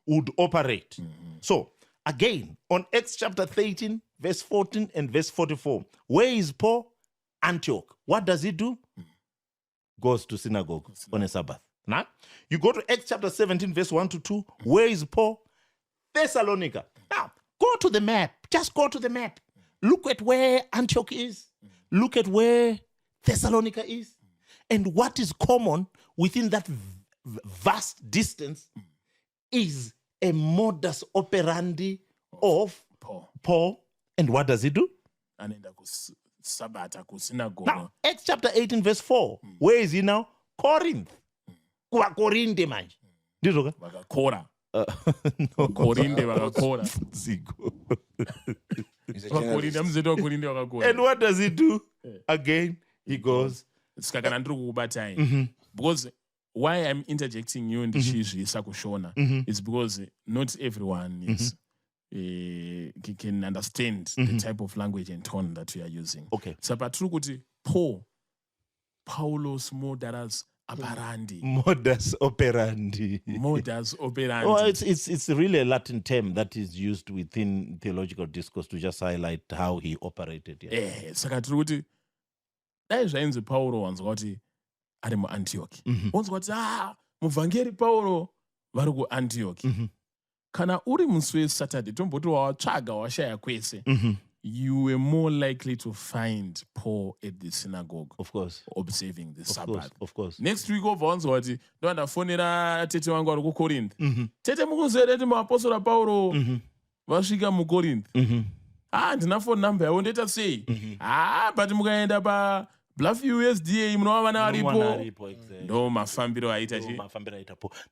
would operate. So, again, on Acts chapter 13, verse 14 and verse 44, where is Paul? Antioch. What does he do? Goes to synagogue on a Sabbath. Now, you go to Acts chapter 17, verse 1 to 2, where is Paul? Thessalonica. Now, go to the map. Just go to the map. Look at where Antioch is. Look at where Thessalonica is. And what is common within that vast distance is a modus operandi of Paul. And what does he do? Now, Acts chapter 18, verse 4. Where is he now? Corinth. Korinde manje. Vakakora. No. Korinde vakakora. vakorinde hamuzeti vakorinde vakakora. And what does he do? Again, he goes. Saka kana ndiri kukubatai. Because why I'm interjecting you ndichizvisa kushona is because not everyone is can understand the type of language and tone that we are using. Okay. Saka patiri kuti Paulos modus operandi. Modus operandi. Modus operandi. Well, it's really a Latin term that is used within theological discourse to just highlight how he operated. Yeah. Saka tiri kuti dai zvainzi Paulo wanzwa kuti ari muAntioch. Wanzwa kuti muvhangeri Paulo vari kuAntioch. Kana uri musi weSaturday tomboti wawatsvaga washaya kwese. You were more likely to find Paul at the synagogue. Of course. Observing the Sabbath. Of course. Next week obva wanzwa kuti ndo ndafonera tete wangu ari kuKorinde. Tete mukuzere kuti muapostora Paulo vasvika muKorinde. Ndina phone number yavo ndoita sei? But mukaenda pa Bluff USDA munova vana varipo. Ndo mafambiro aita chi.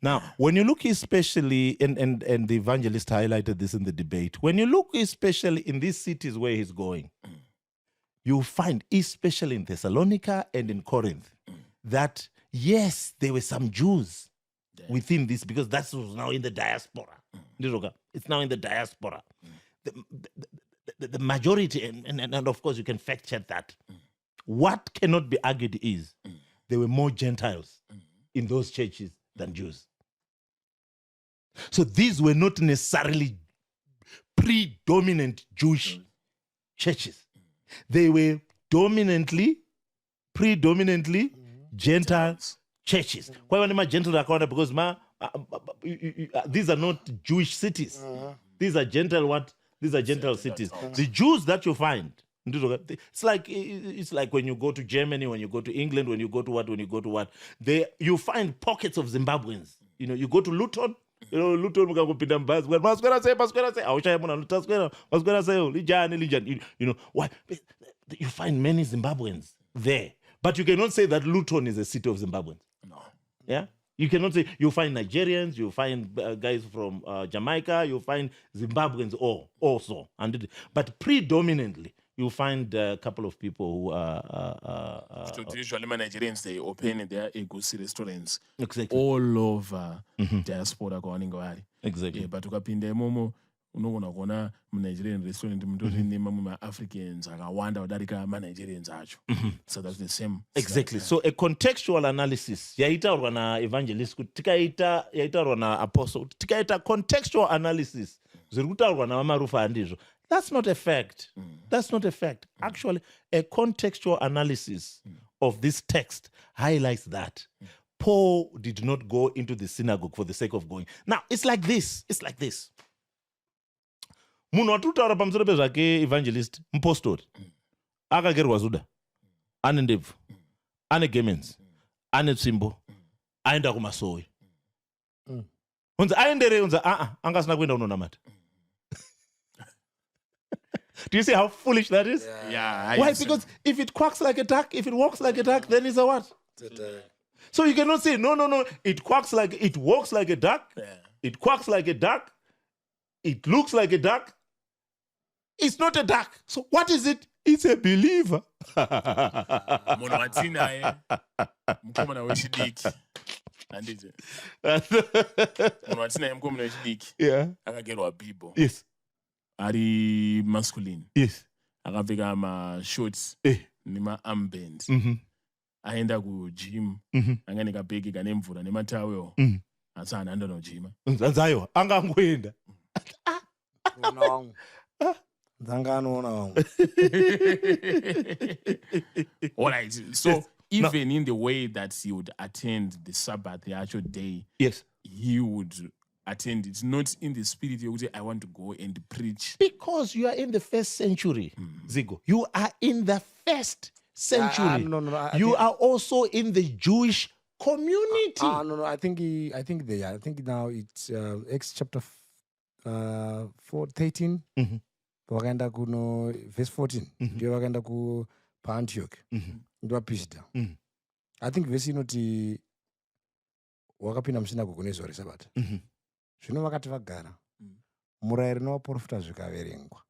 Now, when you look especially, and the evangelist highlighted this in the debate, when you look especially in these cities where he's going, you find, especially in Thessalonica and in Corinth, that yes, there were some Jews within this, because that was now in the diaspora. It's now in the diaspora. The majority, and of course you can fact check that. What cannot be argued is there were more Gentiles in those churches than Jews. So these were not necessarily predominant Jewish churches. They were predominantly Gentile churches. Why were Gentile? Because these are not Jewish cities. These are Gentile what? These are Gentile cities. The Jews that you find, it's like when you go to Germany, when you go to England, when you go to what, you find pockets of Zimbabweans. You go to Luton, Luton why? You find many Zimbabweans there. But you cannot say that Luton is a city of Zimbabweans. No. Yeah? You cannot say, you find Nigerians, you find guys from Jamaica, you find Zimbabweans also. But predominantly, you find a couple of people who are... usually Nigerians, they open their egusi restaurants all over diaspora. Exactly. But ukapinda imomo unogona kuona Nigerian restaurant mutori nemamwe ma-Africans akawanda kudarika ma-Nigerians acho. So that's the same. Exactly. So a contextual analysis yaitaurwa na-evangelist kuti yaitaurwa na-apostle kuti tikaita contextual analysis zviri kutaurwa navamarufu handizvo. That's not a fact. That's not a fact. Actually, a contextual analysis of this text highlights that Paul did not go into the synagogue for the sake of going. Now, it's like this. Munhu watutaura pamusoro pezvake evangelist mupostori akagerwa zuda, ane ndebvu, ane gemens, ane tsvimbo, aenda kumasowe. Unzi aenderei, unzi angasina kuenda kunonamata. Do you see how foolish that is? Yeah. Why? Because if it quacks like a duck, if it walks like a duck, then it's a what? So you cannot say, no, it walks like a duck, it quacks like a duck, it looks like a duck. It's not a duck. So what is it? It's a believer. Munhu watinaye mukomana wechidiki. Handiti. Munhu watinaye mukomana wechidiki. Yeah. Akagerwa Bible. Yes. Ari masculine. Yes. Akapfeka ma-shorts nema-armband. Aenda kugym. Anga nekabhegi kane mvura nematawel. Asi haana nojima. Nzanzayo angangoenda. All right. So even in the way that he would attend the Sabbath, the actual day, yes, he would attend it, not in the spirit of I want to go and preach. Because you are in the first century, Zigo. You are in the first century. No. You are also in the Jewish community. No. I think now it's Acts chapter 13. Wakaenda kuno verse 14. Ndio wakaenda ku Antioch. Ndio wapista. I think verse inoti wakapinda musinagoge nezuva reSabata. Zvino vakati vagara, murayiro nawaprofita zvikaverengwa.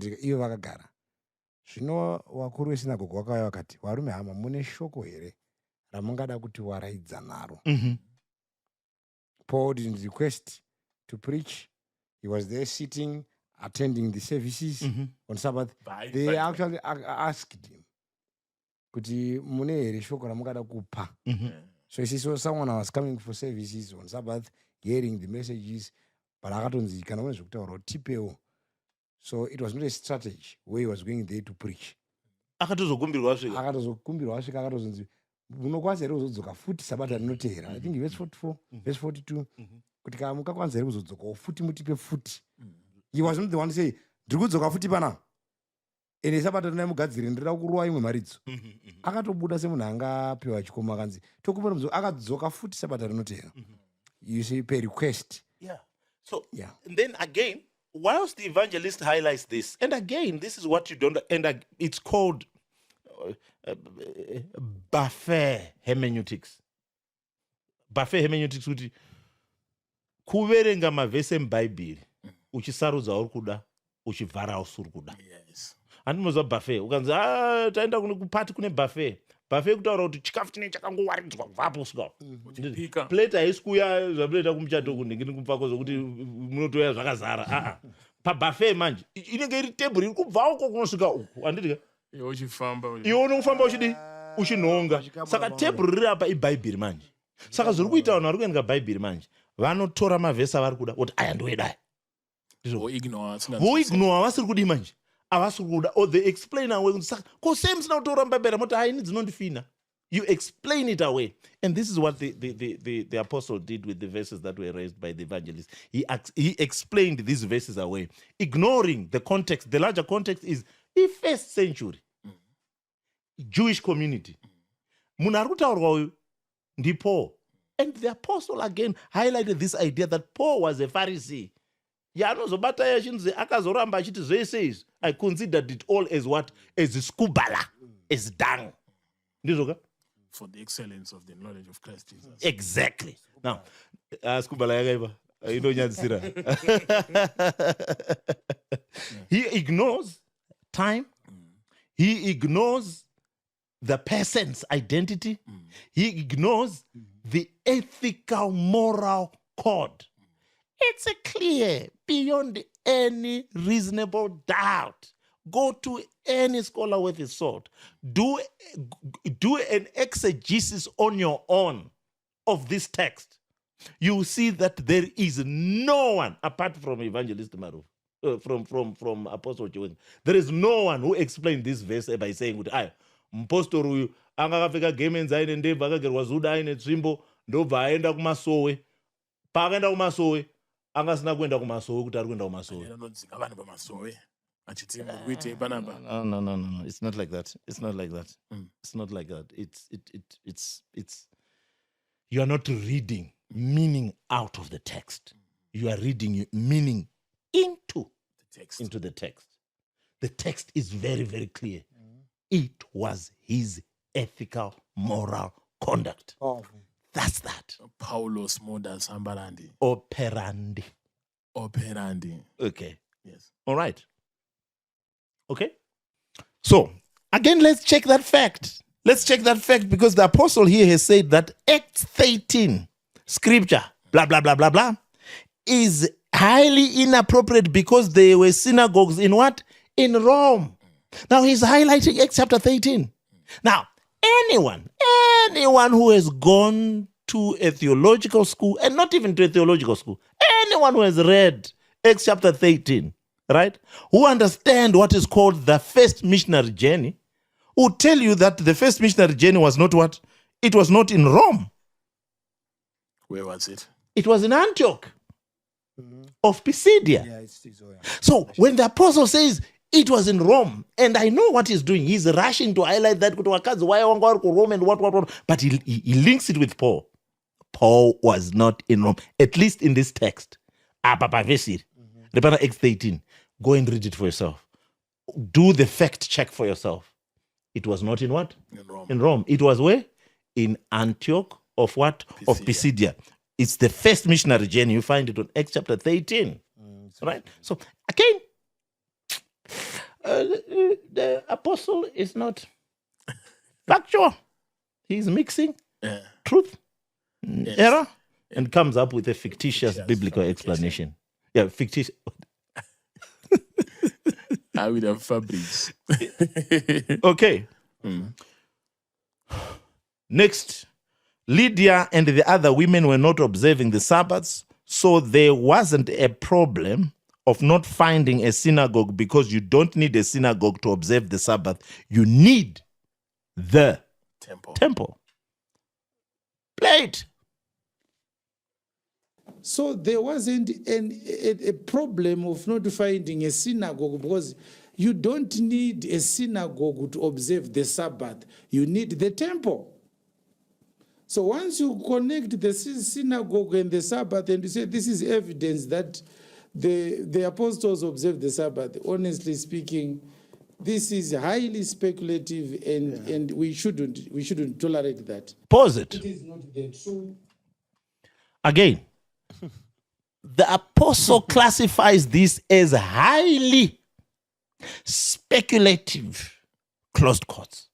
ivo vakagara. Zvino wakuru wesinagoge wakauya vakati, varume hama, mune shoko here ramungada kuti waraidza naro? Paul didn't request to preach. He was there sitting, attending the services on Sabbath. They actually asked him, kuti mune here shoko ramungada kupa? So he saw someone was coming for services on Sabbath, hearing the messages, but akatonzi kana une zvekutaura tipewo. So it was not a strategy where he was going there to preach. Akatozokumbirwa asvika akatozonzi munokwanisa here kuzodzoka futi sabata rinotevera. I think verse 44, verse 42, kuti kana mungakwanisa here kuzodzokawo futi mutipe futi. He was not the one to say, ndiri kudzoka futi pana, ene sabata rinai mugadzire, ndirida kuruwa imwe mharidzo. Akatobuda semunhu angapiwa chikomo akanzi tokupa mudzoka, akadzoka futi sabata rinotevera. You see, per request. Yeah. So, and then again, whilst the evangelist highlights this, and again, this is what you don't, and it's called buffet hermeneutics. Buffet hermeneutics, kuti kuverenga mavhese mubhaibheri uchisarudza uri kuda uchivhara usuri kuda. Handinozva buffet ukanzi taenda kupati kune buffet. Buffet kutaura kuti chikafu chinenge chakangowaridzwa kubvapo kusvika plate haisi kuuya zvamunoita kumuchato kuningini kupako zvokuti munotoya zvakazara. Pabuffet manje inenge iri tebhuri iri kubva uko kunosvika uku, handiti iwe unofamba uchinhonga. Saka tebhuri riri apa ibhaibheri manje. Saka zviri kuita vanhu vari kuerenga bhaibheri manje vanotora mavhesi avari kuda kuti aya ndoedai voignora vasiri kudi manje, avasiri kuda, or they explain away. Saka ko same sina kutora mubhaibheri moti hayi dzinondifina. You explain it away. And this is what the apostle did with the verses that were raised by the evangelist. He explained these verses away, ignoring the context. The larger context is the first century Jewish community. Munhu ari kutaurwa uyu ndi Paul. And the apostle again highlighted this idea that Paul was a Pharisee. Yaanozobata yachinzi akazoramba achiti zvese izvi, I considered it all as what? As skubala, as dung. Ndizoka? For the excellence of the knowledge of Christ Jesus. Exactly. Now, skubala yakaipa. Inonyadzira. He ignores time. He ignores the person's identity. He ignores the ethical, moral code. It's a clear, beyond any reasonable doubt. Go to any scholar worth his salt. Do an exegesis on your own of this text. You will see that there is no one, apart from Evangelist Marufu, from Apostle Chiwenga, there is no one who explained this verse by saying, Mpostor uyu anga akapfeka gemenzi aine ndebva akagerwa zuda aine tsvimbo ndobva aenda kumasowe. Paakaenda kumasowe angasina kuenda kumasowe kuti ari kuenda kumasowe. No. It's not like that. It's not like that. It's not like that. It's you are not reading meaning out of the text. You are reading meaning into the text. The text is very, very clear. It was his ethical, moral conduct. That's that. Paulos modus ambarandi. Operandi. Okay. Yes. All right. Okay. So, again, let's check that fact. Let's check that fact because the apostle here has said that Acts 13, scripture, blah, blah, blah, blah, blah, is highly inappropriate because there were synagogues in what? In Rome. Now, he's highlighting Acts chapter 13. Now, anyone who has gone to a theological school, and not even to a theological school, anyone who has read Acts chapter 13, right, who understand what is called the first missionary journey, will tell you that the first missionary journey was not what? It was not in Rome. Where was it? It was in Antioch of Pisidia. Yeah, So when the apostle says it was in Rome, and I know what he's doing, he's rushing to highlight that, why Rome and what, but he links it with Paul. Paul was not in Rome, at least in this text. Acts 13. Go and read it for yourself. Do the fact check for yourself. It was not in what? In Rome. In Rome. It was where? In Antioch of what? Of Pisidia. It's the first missionary journey. You find it on Acts chapter 13. Right? So, again, the apostle is not factual. He's mixing truth, error, and comes up with a fictitious biblical explanation. Yeah, fictitious. I would have fabrics. Okay. Next, Lydia and the other women were not observing the Sabbaths, so there wasn't a problem of not finding a synagogue, because you don't need a synagogue to observe the Sabbath. You need the temple. Play it. So there wasn't a problem of not finding a synagogue, because you don't need a synagogue to observe the Sabbath. You need the temple. So once you connect the synagogue and the Sabbath and you say this is evidence that the apostles observed the Sabbath, honestly speaking, this is highly speculative, and we shouldn't tolerate that. Pause it. It is not the true. Again, the apostle classifies this as highly speculative, closed quotes.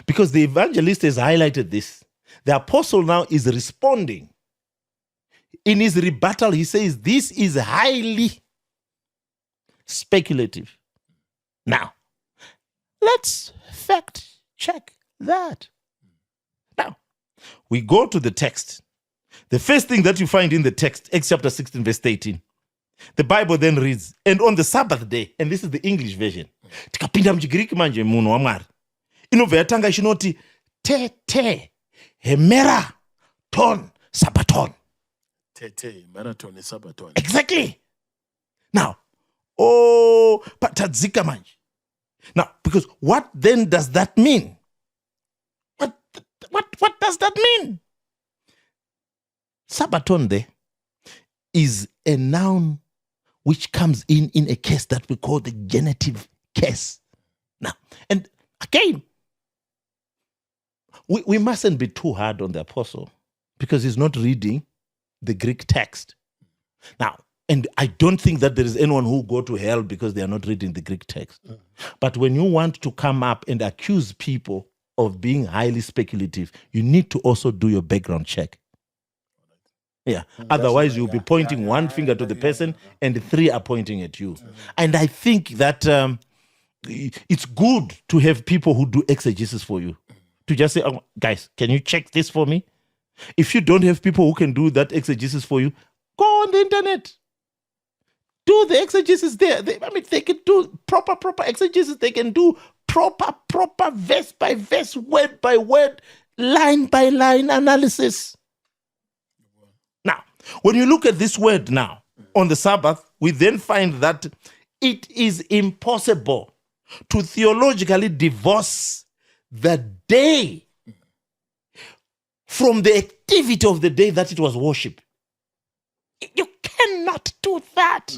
Because the evangelist has highlighted this. The apostle now is responding. In his rebuttal, he says this is highly speculative. Now, let's fact check that. Now, we go to the text. The first thing that you find in the text, Acts chapter 16, verse 18, the Bible then reads, and on the Sabbath day, and this is the English version, tikapinda muchigiriki manje munhu waMwari, inobva yatanga ichinoti te hemera ton sabaton. Tete, marathon, Sabbaton. Exactly. Now, oh, patadzika manje. Now, because what then does that mean? What does that mean? Sabbaton there is a noun which comes in a case that we call the genitive case. Now, and again, we mustn't be too hard on the apostle, because he's not reading the Greek text. Now, and I don't think that there is anyone who go to hell because they are not reading the Greek text. But when you want to come up and accuse people of being highly speculative, you need to also do your background check. Yeah. Otherwise, you'll be pointing one finger to the person and three are pointing at you. And I think that it's good to have people who do exegesis for you. To just say, oh, guys, can you check this for me? If you don't have people who can do that exegesis for you, go on the internet. Do the exegesis there. They can do proper exegesis. They can do proper verse by verse, word by word, line by line analysis. Now, when you look at this word now, on the Sabbath, we then find that it is impossible to theologically divorce the day from the activity of the day that it was worship. You cannot do that.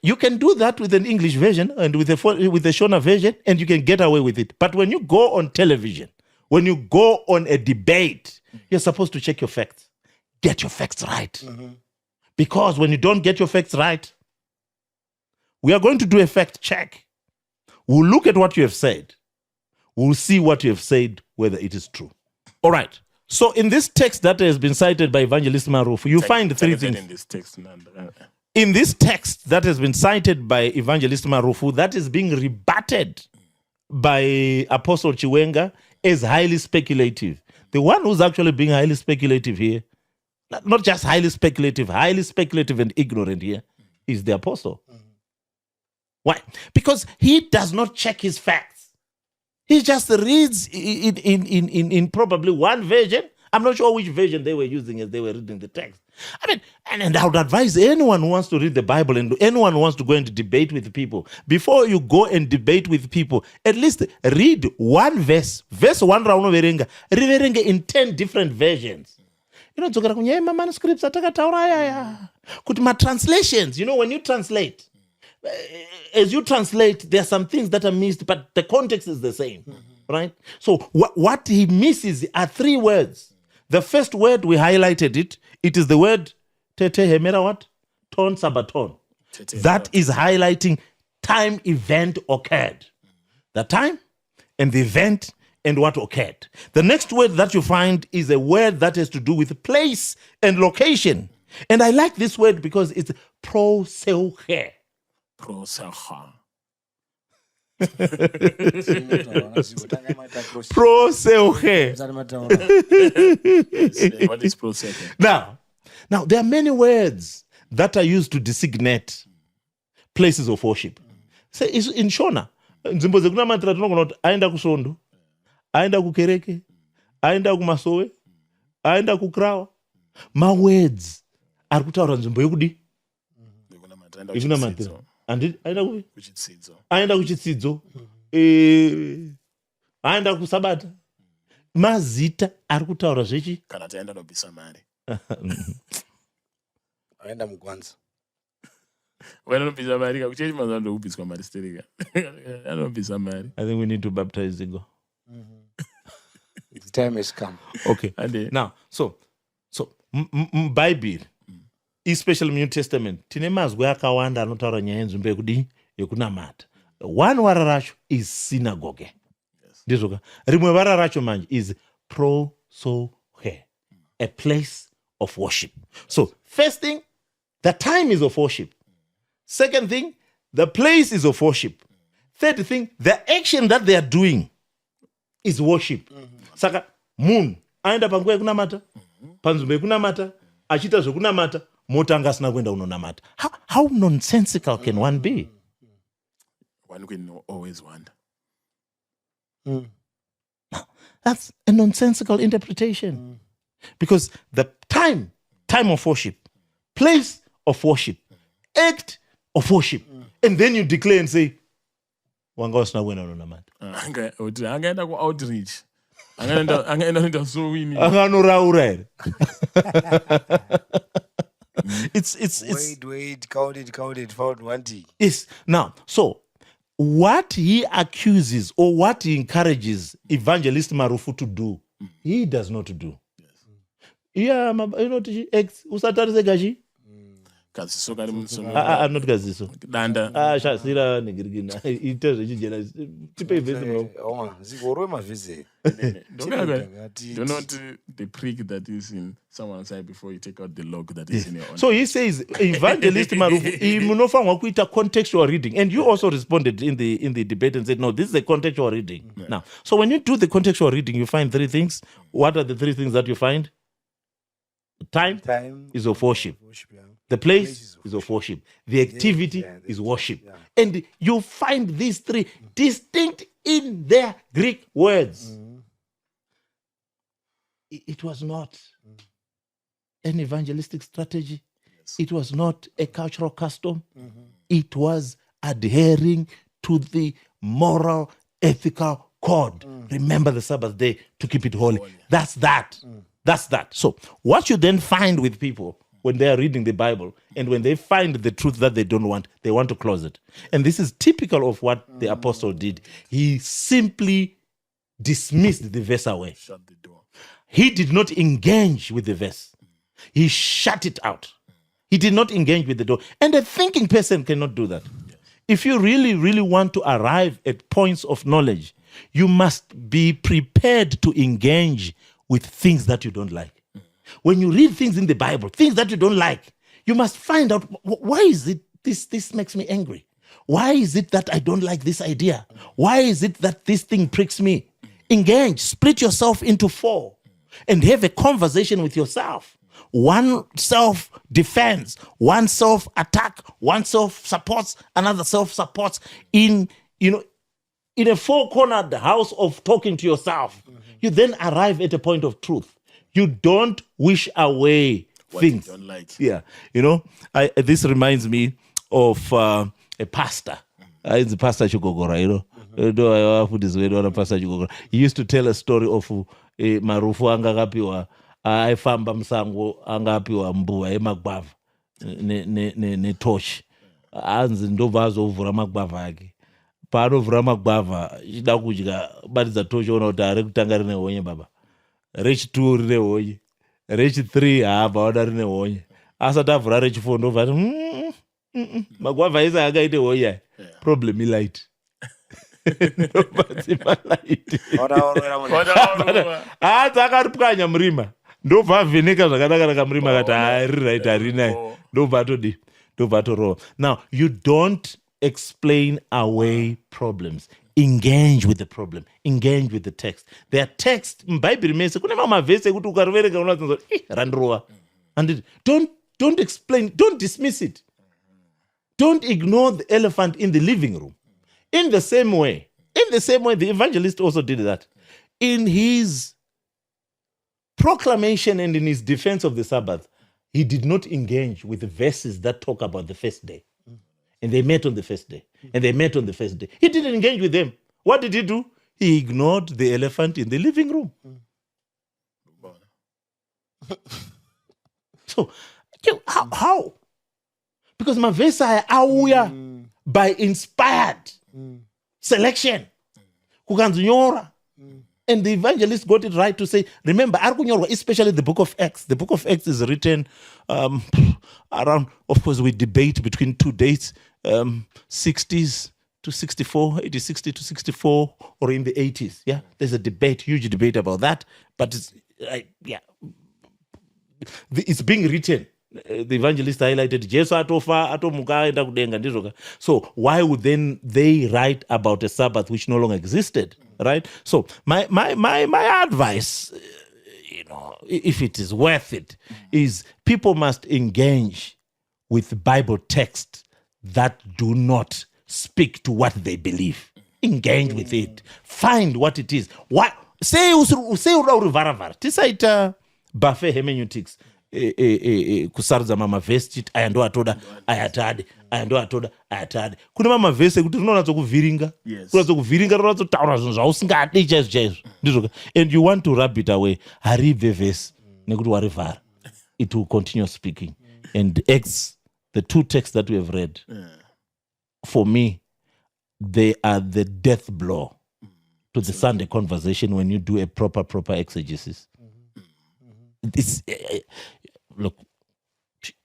You can do that with an English version and with a Shona version, and you can get away with it. But when you go on television, when you go on a debate, you're supposed to check your facts. Get your facts right. Because when you don't get your facts right, we are going to do a fact check. We'll look at what you have said. We'll see what you have said, whether it is true. All right. So in this text that has been cited by Evangelist Marufu, you find three things. In this text, in this text that has been cited by Evangelist Marufu, that is being rebutted by Apostle Chiwenga as highly speculative. The one who's actually being highly speculative here, not just highly speculative and ignorant here, is the apostle. Why? Because he does not check his facts. He just reads in probably one version. I'm not sure which version they were using as they were reading the text. And I would advise anyone who wants to read the Bible and anyone who wants to go and debate with people, before you go and debate with people, at least read one verse. Verse 1 reverenga in 10 different versions. Dzokera kunyema manuscripts atakataura kuti translations. When you translate, as you translate, there are some things that are missed, but the context is the same, right? So what he misses are 3 words. The first word, we highlighted it. It is the word tete hemera what? Ton sabaton. That is highlighting time event occurred. The time and the event and what occurred. The next word that you find is a word that has to do with place and location. And I like this word because it's proseuche. Proseuche. Proseuche. What is proseuche? Now, there are many words that are used to designate places of worship. Say, in Shona, nzimbo dzekunamatira tinogona kuti aenda kusondo, aenda kukereke, aenda kumasowe, aenda kukrawa. Mawords ari kutaura nzvimbo yekudi yekunamatira. Aenda kupi? Aenda kuchitsidzo, aenda kusabata. Mazita ari kutaura zvechi kana taenda nobvisa mari. Aenda mugwanza. Vanobvisa mari kakuchechi mazano ndokubviswa mari stereka. Anobvisa mari. I think we need to baptize Zigo. The time has come. Okay. Now, so Bible, especially New Testament, tine mazwi akawanda anotaura nyaya yenzvimbo yekudi yekunamata. One vara racho is synagogue. Ndizoka. Rimwe vara racho manje is proseuche, a place of worship. So, first thing, the time is of worship. Second thing, the place is of worship. Third thing, the action that they are doing is worship. Saka moon aenda panguva yekunamata, panzvimbo yekunamata, achita zvekunamata, motanga asina kuenda kunonamata. How nonsensical can one be? One can always wonder. That's a nonsensical interpretation. Because the time of worship, place of worship, act of worship, and then you declare and say, wanga wasina kuenda kunonamata. Angaenda ku-outreach. Angaenda kuita sowini. Anganoraura here. It's Wait, count it, found 1T. Yes. Now, so what he accuses or what he encourages Evangelist Marufu to do, he does not do. Yeah, you know, usatarise gashi? Kaziso kari musono. Not gaziso. Danda. Shasira negirigina. Ite zvechijena. Tipe ivhesi bro. Zigorwe mavhisi. Do not the prick that is in someone's eye before you take out the log that is in your own. So he says, Evangelist Marufu, imunofanwa kuita contextual reading. And you also responded in the debate and said, no, this is a contextual reading. Yeah. Now, so when you do the contextual reading, you find three things. What are the three things that you find? Time is of worship. Yeah. The place is of worship. The activity is worship. Yeah. And you find these three distinct in their Greek words. It was not an evangelistic strategy. Yes. It was not a cultural custom. It was adhering to the moral, ethical code. Remember the Sabbath day to keep it holy. That's that. That's that. So what you then find with people when they are reading the Bible and when they find the truth that they don't want, they want to close it. And this is typical of what the apostle did. He simply dismissed the verse away. Shut the door. He did not engage with the verse. He shut it out. He did not engage with the door. And a thinking person cannot do that. Yes. If you really, really want to arrive at points of knowledge, you must be prepared to engage with things that you don't like. When you read things in the Bible, things that you don't like, you must find out, why is it this makes me angry? Why is it that I don't like this idea? Why is it that this thing pricks me? Engage, split yourself into four and have a conversation with yourself. One self-defense, one self-attack, one self-supports, another self-supports in a four-cornered house of talking to yourself. You then arrive at a point of truth. You don't wish away what things. You don't like. Yeah. This reminds me of a pastor. It's a pastor Chugogora, He used to tell a story of Marufu angakapiwa aifamba musango angapiwa mbuva emagwavha netochi. Anzi ndobva azovhura magwavha ake. Paanovhura magwavha chida kudya batidza tochi ona kuti ari kutanga rine honye baba. Rechi2 rine honye. Rechi3 haabva ona rine honye. Asati avhura rechi4 ndobva ati magwavha ese akaite hoya problem ilight ndobatimalight dzakaripwanya murima ndobva avheneka zvakanaka murima akati hari right harinai ndobva atorova. Now you don't explain away problems. Engage with the problem. Engage with the text. There are texts mubhaibheri mese kune mamavhesi ekuti ukariverenga unoziva randirova. And don't explain, don't dismiss it. Don't ignore the elephant in the living room. In the same way, the evangelist also did that. In his proclamation and in his defense of the Sabbath, he did not engage with the verses that talk about the first day. And they met on the first day. And they met on the first day. He didn't engage with them. What did he do? He ignored the elephant in the living room. So, how? Because mavhesi auya by inspired selection. Kukanzonyora. And the evangelist got it right to say, remember, especially the book of Acts. The book of Acts is written around, of course, we debate between two dates, 60s to 64, 60 to 64, or in the 80s. Yeah, there's a debate, huge debate about that. But it's being written. The evangelist highlighted Jesus atofa atomuka aenda kudenga ndizvo. So why would then they write about a Sabbath which no longer existed, right? So my advice, if it is worth it, is people must engage with Bible texts that do not speak to what they believe. Engage with it. Find what it is. What say varavara. Tisaita buffet hermeneutics. Kusarudza mamavhesi chiti aya ndo atoda aya atade aya ndo atoda aya atade. Kune mamavhesi ekuti rinonatsokuvhiringa ronatsotaura zvinhu zvausingadi chaizvo ndizvo. And you want to rub it away. Haribve vhesi nekuti warivhara. It will continue speaking. And Acts, the two texts that we have read, for me, they are the death blow to the Sunday conversation when you do a proper exegesis. It's, look,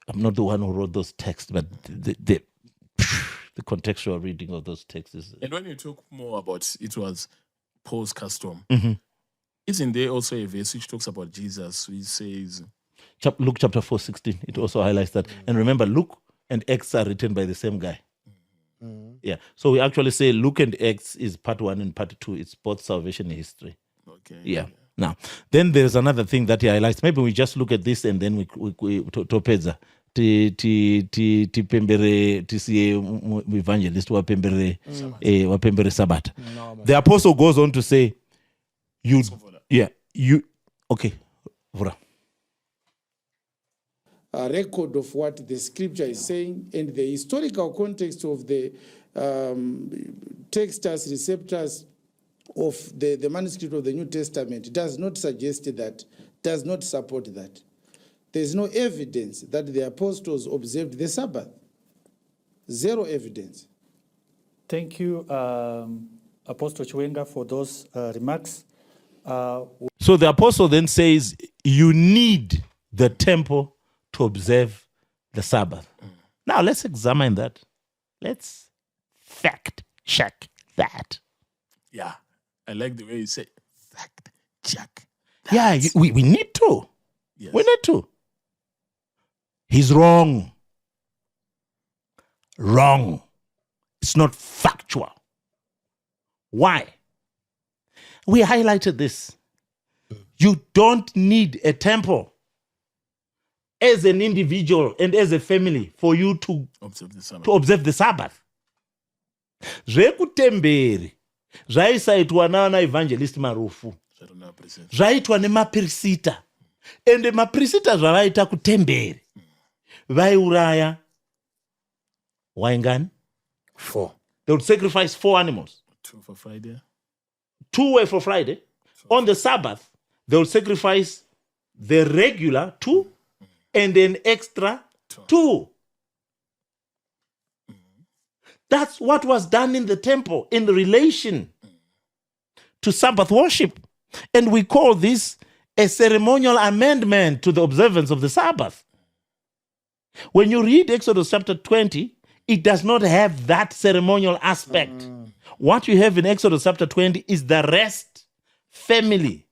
I'm not the one who wrote those texts, but the contextual reading of those texts is... And when you talk more about it was Paul's custom, isn't there also a verse which talks about Jesus, which says... Luke chapter 4:16, it also highlights that. And remember, Luke and Acts are written by the same guy. Yeah, so we actually say Luke and Acts is part 1 and part 2. It's both salvation and history. Okay. Yeah. Now, then there's another thing that he highlights. Maybe we just look at this and then we topedza. Tipembere tisiye evangelist wapembere Sabbath. The apostle goes on to say, okay, Vura. A record of what the scripture is saying and the historical context of the texters, receptors of the manuscript of the New Testament does not suggest that, does not support that. There's no evidence that the apostles observed the Sabbath. Zero evidence. Thank you, Apostle Chiwenga, for those remarks. So the apostle then says, you need the temple to observe the Sabbath. Now let's examine that. Let's fact check that. Yeah, I like the way you say fact check that. Yeah, we need to. Yes. We need to. He's wrong. Wrong. It's not factual. Why? We highlighted this. You don't need a temple as an individual and as a family for you to observe the Sabbath. Zvekutemberi zvaisaitwa nana Evangelist Marufu, zvaitwa nemapirisita, ende mapirisita zvavaita kutemberi vaiuraya waingani 4. They would sacrifice 4 animals. 2 for Friday. 2 were for Friday. On the Sabbath, they would sacrifice the regular 2 and an extra 2. That's what was done in the temple in relation to Sabbath worship. And we call this a ceremonial amendment to the observance of the Sabbath. When you read Exodus chapter 20, it does not have that ceremonial aspect. What you have in Exodus chapter 20 is the rest family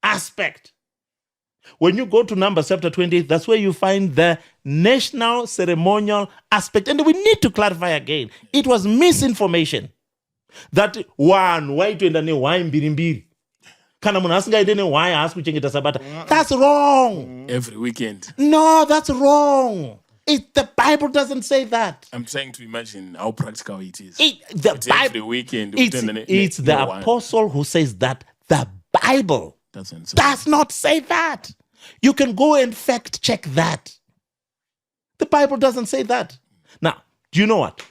aspect. When you go to Numbers chapter 28, that's where you find the national ceremonial aspect. And we need to clarify again, it was misinformation. That one, why to end why mbirimbiri. Kana munhu asingaite newhy haasi kuchengeta sabata. That's wrong. Every weekend. No, that's wrong. The Bible doesn't say that. I'm trying to imagine how practical it is. The But Bible, every weekend. it's the apostle who says that. The Bible does not say that. You can go and fact check that. The Bible doesn't say that. Now, do you know what?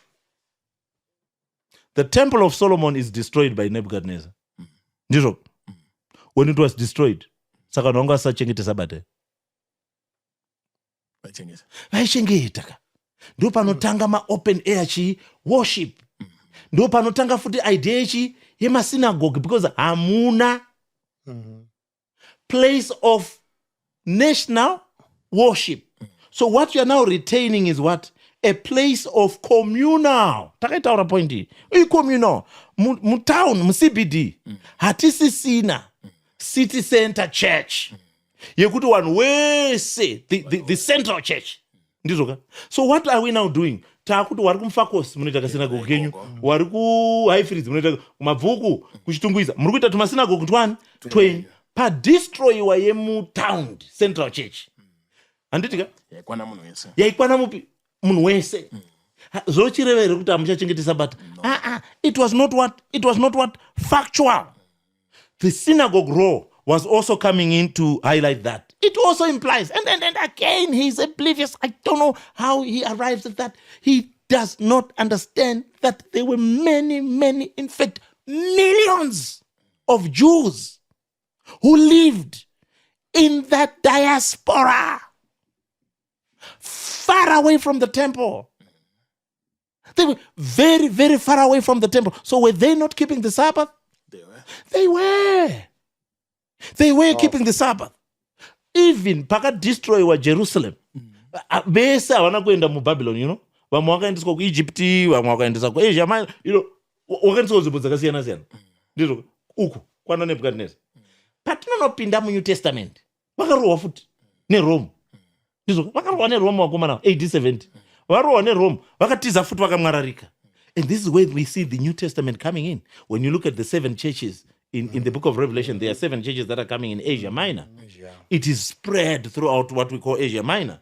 The temple of Solomon is destroyed by Nebuchadnezzar. Ndizvo. When it was destroyed, saka vanhu vanga vasachengete sabata. Vaichengeta ka. Ndo panotanga ma-open air chi worship. Ndo panotanga futi idea chi yemasynagogue because hamuna place of national worship. So what you are now retaining is what? A place of communal. Takaitaura point iyi. Communal. Mutown, mu-CBD. Hatisisina. City Center Church. Yekuti one wese, the central church. Ndizoka. So what are we now doing? Takuti wari kumfakos munoita kasinagoge kenyu. Wari ku Highfields munoita kumabvuku kuchitunguisa. Muri kuita tumasinagoge twani? 20. Pa destroyiwa yemutown central church. Handitika? Yaikwana munhu wese. Yaikwana mupi? Munhu wese. Zvochirevere kuti hamuchachengete sabata. It was not what factual. The synagogue law was also coming in to highlight that. It also implies, and again, he's oblivious. I don't know how he arrives at that. He does not understand that there were many, in fact, millions of Jews who lived in that diaspora, far away from the temple. They were very, very far away from the temple. So were they not keeping the Sabbath? They were keeping the Sabbath. Even paka destroy wa Jerusalem. Besa havana kuenda mu Babylon, you know. Vamwe vakaendeswa ku Egypt, vamwe vakaendeswa ku Asia Minor, you know. Wakaendeswa kunzvimbo dzakasiyana siyana. Ndizvo uku kwana Nebuchadnezzar. Patinonopinda mu New Testament. Vakarohwa futi neRome. Ndizvo vakarohwa neRome vakomana AD 70. Vakarohwa neRome, vakatiza futi vakamwararika. And this is where we see the New Testament coming in. When you look at the 7 churches in the book of Revelation, there are 7 churches that are coming in Asia Minor. It is spread throughout what we call Asia Minor.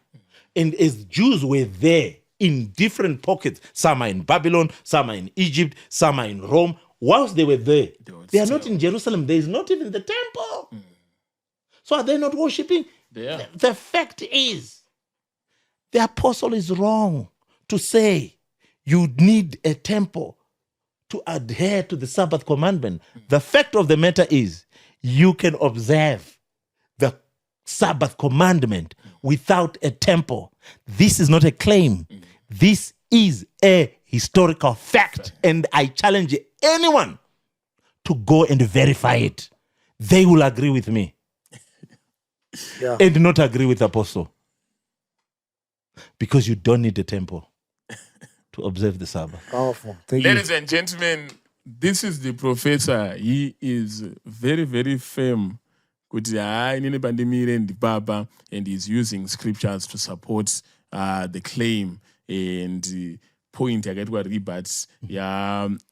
And as Jews were there in different pockets, some are in Babylon, some are in Egypt, some are in Rome. Whilst they were there, they are not in Jerusalem. There is not even the temple. So are they not worshiping? The fact is, the apostle is wrong to say you need a temple to adhere to the Sabbath commandment. The fact of the matter is, you can observe the Sabbath commandment without a temple. This is not a claim. This is a historical fact. And I challenge anyone to go and verify it. They will agree with me. And not agree with the apostle. Because you don't need a temple to observe the Sabbath. Powerful. Ladies and gentlemen, this is the professor. He is very, very firm. And he's using scriptures to support the claim and point yakaitwa rebut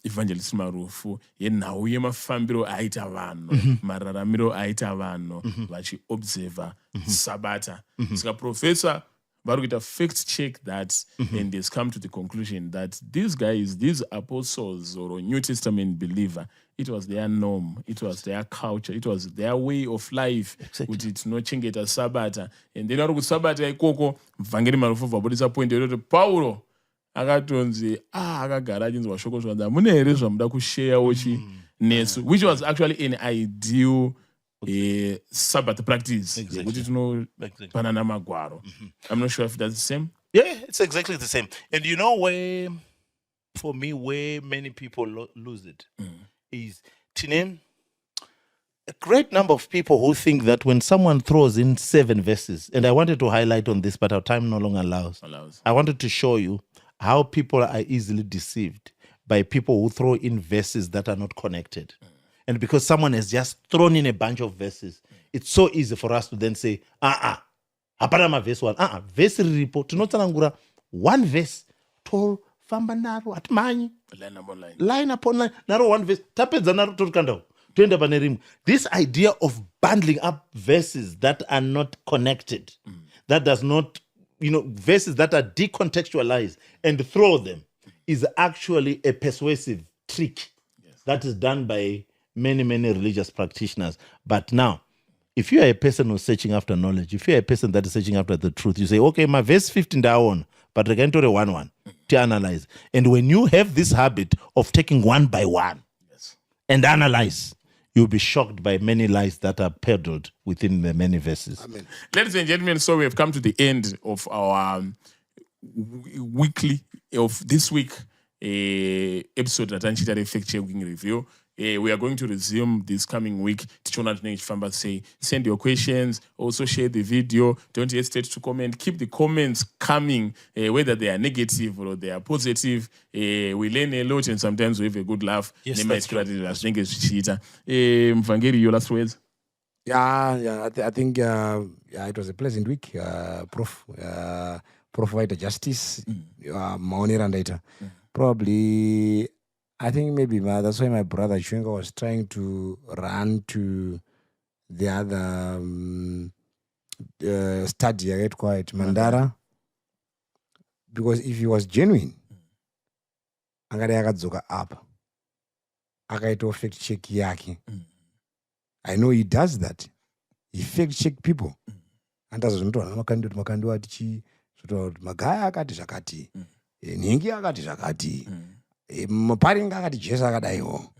Evangelist Marufu yenhau yemafambiro aita vanhu mararamiro aita vanhu vachiobserva sabata. Saka professor Baruch fact check that and has come to the conclusion that these guys, these apostles or New Testament believer, it was their norm, it was their culture, it was their way of life. Kuti tinochengeta sabata. And then ari sabata ikoko Vangeli Marufu vabudisa point yekuti Paulo akatonzi akagara achinzwa shoko zvanzi mune here zvamuda kusharewo nesu, which was actually an ideal Sabbath practice. Exactly. I'm not sure if that's the same. Yeah, it's exactly the same. And you know where, for me, where many people lose it is, Tinem, a great number of people who think that when someone throws in 7 verses, and I wanted to highlight on this, but our time no longer allows. I wanted to show you how people are easily deceived by people who throw in verses that are not connected. And because someone has just thrown in a bunch of verses, it's so easy for us to then say, hapana verse one. Verse riripo, tinotsanangura one verse, tofamba naro hatimanyi. Line upon line, naro one verse, tapedza naro torikandao. Toenda pane rimwe. This idea of bundling up verses that are not connected, that does not, verses that are decontextualized and throw them, is actually a persuasive trick that is done by many, many religious practitioners. But now, if you are a person who's searching after knowledge, if you're a person that is searching after the truth, you say, okay, my verse 15 down, but again to the one to analyze. And when you have this habit of taking one by one and analyze, you'll be shocked by many lies that are peddled within the many verses. Amen. Ladies and gentlemen, so we have come to the end of our weekly, of this week episode that Anchita Fact Checking Review. We are going to resume this coming week. Say, send your questions, also share the video. Don't hesitate to comment. Keep the comments coming, whether they are negative or they are positive. We learn a lot and sometimes we have a good laugh. Yes, that's true. Mvangeri, your last words? I think it was a pleasant week. Prof White Justice, Maoni Randaita. Probably, I think maybe that's why my brother Chiwenga was trying to run to the other study, I get quiet, Mandara. Because if he was genuine, angade akadzoka apa. Akaito fact check yake. I know he does that. He fact check people. And that's what makando atichi magaya akati zvakati. Ningi akati zvakati. Maparinga akati Jesu akadaiwo.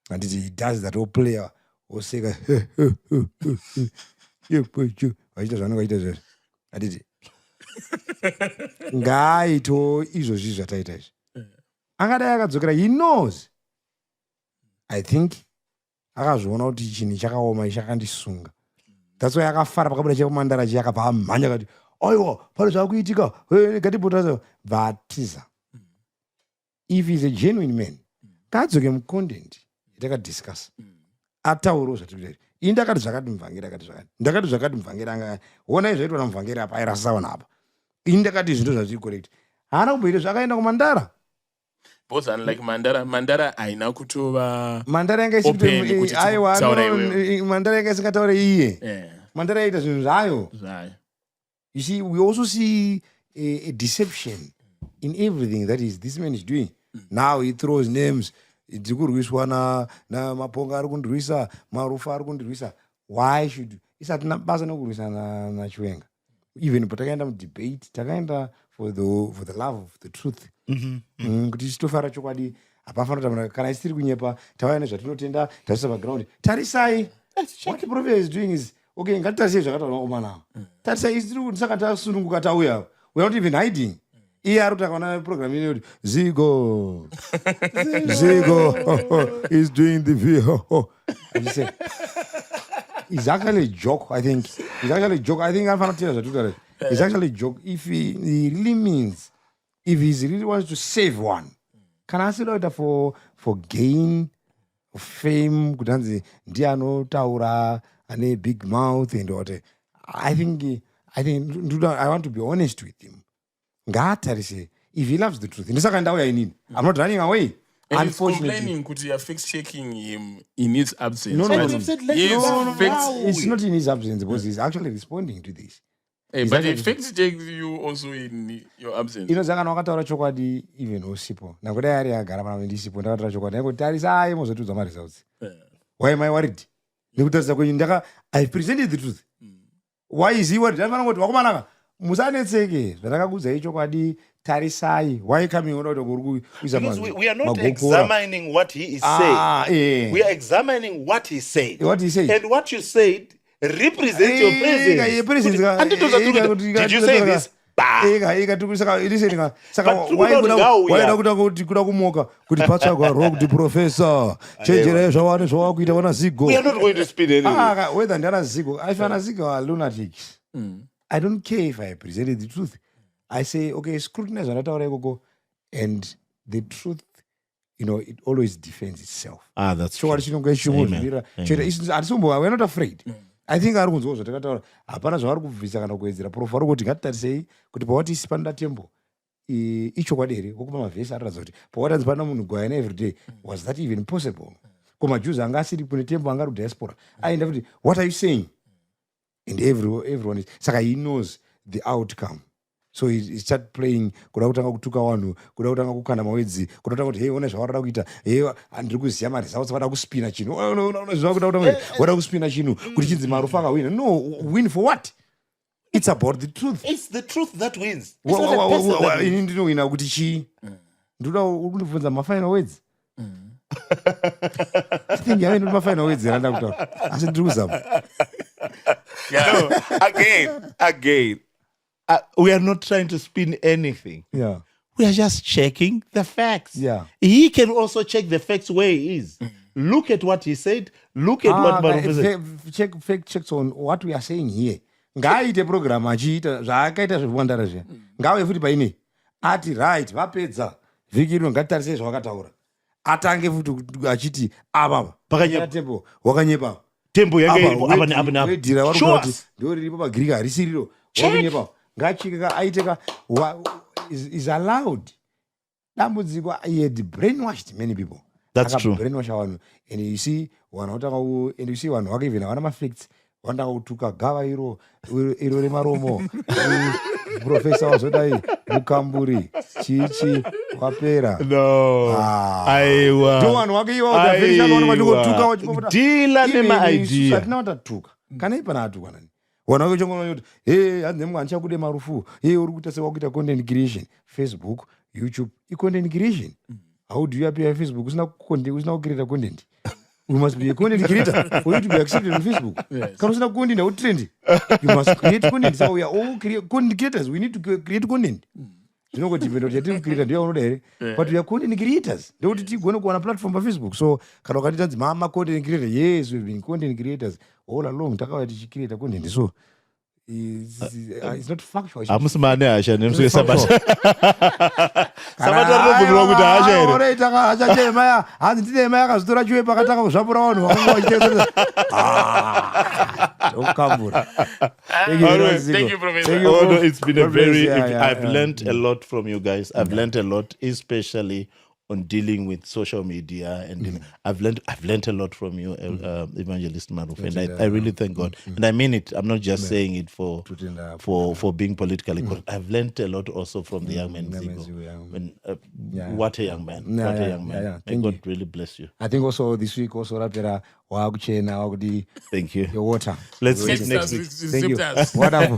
And he does that whole player who say ngaito izvozvi zvataita izvi. Angadai akadzokera, he knows. I think akazviona kuti chinhu chakaoma chakandisunga. That's why akafara pakabuda chekumandara chiya akabva amhanya akati aiwa pane zvakuitika ngatipota vatiza. If he's a genuine man, kadzoke mucontent yatakadiscuss ataurawo zvatiri ini ndakati zvakati muvhangeri akati zvakati ndakati zvakati muvhangeri anga ona izvaitwa namuvhangeri apa airasaona apa ini ndakati zvinhu zvazviri correct haana kumboita zvakaenda kumandara. Both unlike Mandara haina kutova Mandara yanga isikuti aiwa Mandara yanga isingataure iye. Mandara yaita zvinhu zvayo. You see, we also see a deception in everything that is this man is doing. Now he throws names. Dzikurwiswa na maponga ari kundirwisa, Marufu ari kundirwisa. Why should isati basa nokurwisa na Chiwenga? Even patakaenda mudebate, takaenda for the love of the truth. Kuti chitofara chokwadi hapafana kutamura kana isiri kunyepa tauya nezvatinotenda tasisa paground. Tarisai. What the prophet is doing is okay, ngatitarisei zvakataurwa komana. Tarisai isiri kuti saka tasununguka tauya. We are not even hiding. Iye ari kutakaona program ino kuti Zigo is doing the video. And you say it's actually a joke, I think. It's actually a joke. I think anofana kutira zvatutaura. It's actually a joke. If he really means, if he really wants to save one, can I say that for gain, of fame, kutanzi ndiye anotaura ane big mouth and what? I think I want to be honest with him. Ngatarise, if he loves the truth, I'm not running away. And unfortunately, he's complaining because you are fix checking him in his absence. No. It's not in his absence because he's actually responding to this. But he fix checks you also in your absence. Zaka wakataura chokwadi even usipo. Nakuda ari agara pana ndisipo ndakataura chokwadi. Nekuti tarisai mozotudza results. Why am I worried? Nekutarisa kuti I presented the truth. Why is he worried? Ndafana kuti wakumanaka musanetseke zvandakakuudzai chokwadi tarisai. Why coming on because we are not examining what he is saying. We are examining what he said. What he said. And what you said represents your presence. Did you say this? Kuda kumoka kuti patsvagwa rock professor chenjerai zvawane zvawakuita vana Zigo. We are not going to speed anyway. Whether ndiana Zigo, if ana Zigo are lunatics. I don't care if I presented the truth. I say, okay, scrutinize what I ikoko. and the truth, it always defends itself. That's true. We're not afraid. I think ari kunzwa zvatakataura hapana zvavari kubvisa kana kuwedzera. Prof ari kuti ngatitarisei kuti pawati panoda tembo ichokwadi here wokupa mavhesi aratidza kuti pawatanzi pana munhu gwayana everyday, was that even possible? Ko majews anga asiripo netembo anga ari diaspora aenda kuti what are you saying, and everyone is, saka he knows the outcome. So he start playing, kuda kutanga kutuka vanhu, kuda kutanga kukanda mawedzi, kuda kutanga kuti hey ona zvawarada kuita, hey andiri kuziva maresults, vada kuspina chinhu, vada kuspina chinhu kuti chinzi Marufu akawina. No, win for what? It's about the truth. It's the truth that wins. It's not a person that wins. Ndinowina kuti chii? Ndoda kundibvunza mafinal words. I think yave mafinal words randa kutaura. Asi ndiri kuzama. No, again. We are not trying to spin anything. Yeah. We are just checking the facts. Yeah. He can also check the facts where he is. Look at what he said. Look at what Marufu said. Fact checks on what we are saying here. Ngaaite program achiita zvaakaita zvekuwandara zviya. Ngaauye futi paine. Ati right, vapedza. Vhiki rino ngatitarisei zvawakataura. Atange futi achiti apapa. Pakanyepa. Tembo wakanyepa. Tembo yake apa. Wedhira vari kuti ndio riripo pagirika harisiriro. Wakanyepa. Ngachika aiteka is allowed. Dambudziko, he had brainwashed many people. That's true. Brainwash vanhu, and you see vanhu vake even havana mafacts, vandanga kutuka gava iro remaromo, profesa wazodai mukamburi chichi wapera. No. Aiwa. Ndio vanhu vake iwa udaferisha vanhu vadikotuka wachipopota. Dealer nema idea. Satina watatuka. Kana ipana atuka nani? Wana wake chongo yote, hey, hanzi anchakude Marufu, hey, uri kuita sewa kuita content creation, Facebook, YouTube, content creation. How do you appear on Facebook? Usina create content. You must be a content creator for you to be accepted on Facebook. Yes. Because usina content out trend. You must create content. So we are all content creators. We need to create content. You know what you mean? Creator, they are there, but we are content creators. They want to go on a platform on Facebook. So, Karokati mama content creator. Yes, we've been content creators all along. Takawa to create a content. So, it's not factual. I'm smart. I shall name Sabbath. Sabbath are wrong with Asha. Alright, Asha Maya. I didn't make us do a joy. Pakataka Zabron. Don't come. Thank you, Professor. No, it's been a very. I've learned a lot from you guys. I've learned a lot, especially on dealing with social media, and I've learned a lot from you, Evangelist Marufu, and I really thank God, and I mean it. I'm not just saying it for being politically correct. I've learned a lot also from the young man. What a young man! What a young man! May God really bless you. I think also this week also rapera thank you. Your water. Let's see next week. Thank you. Wonderful.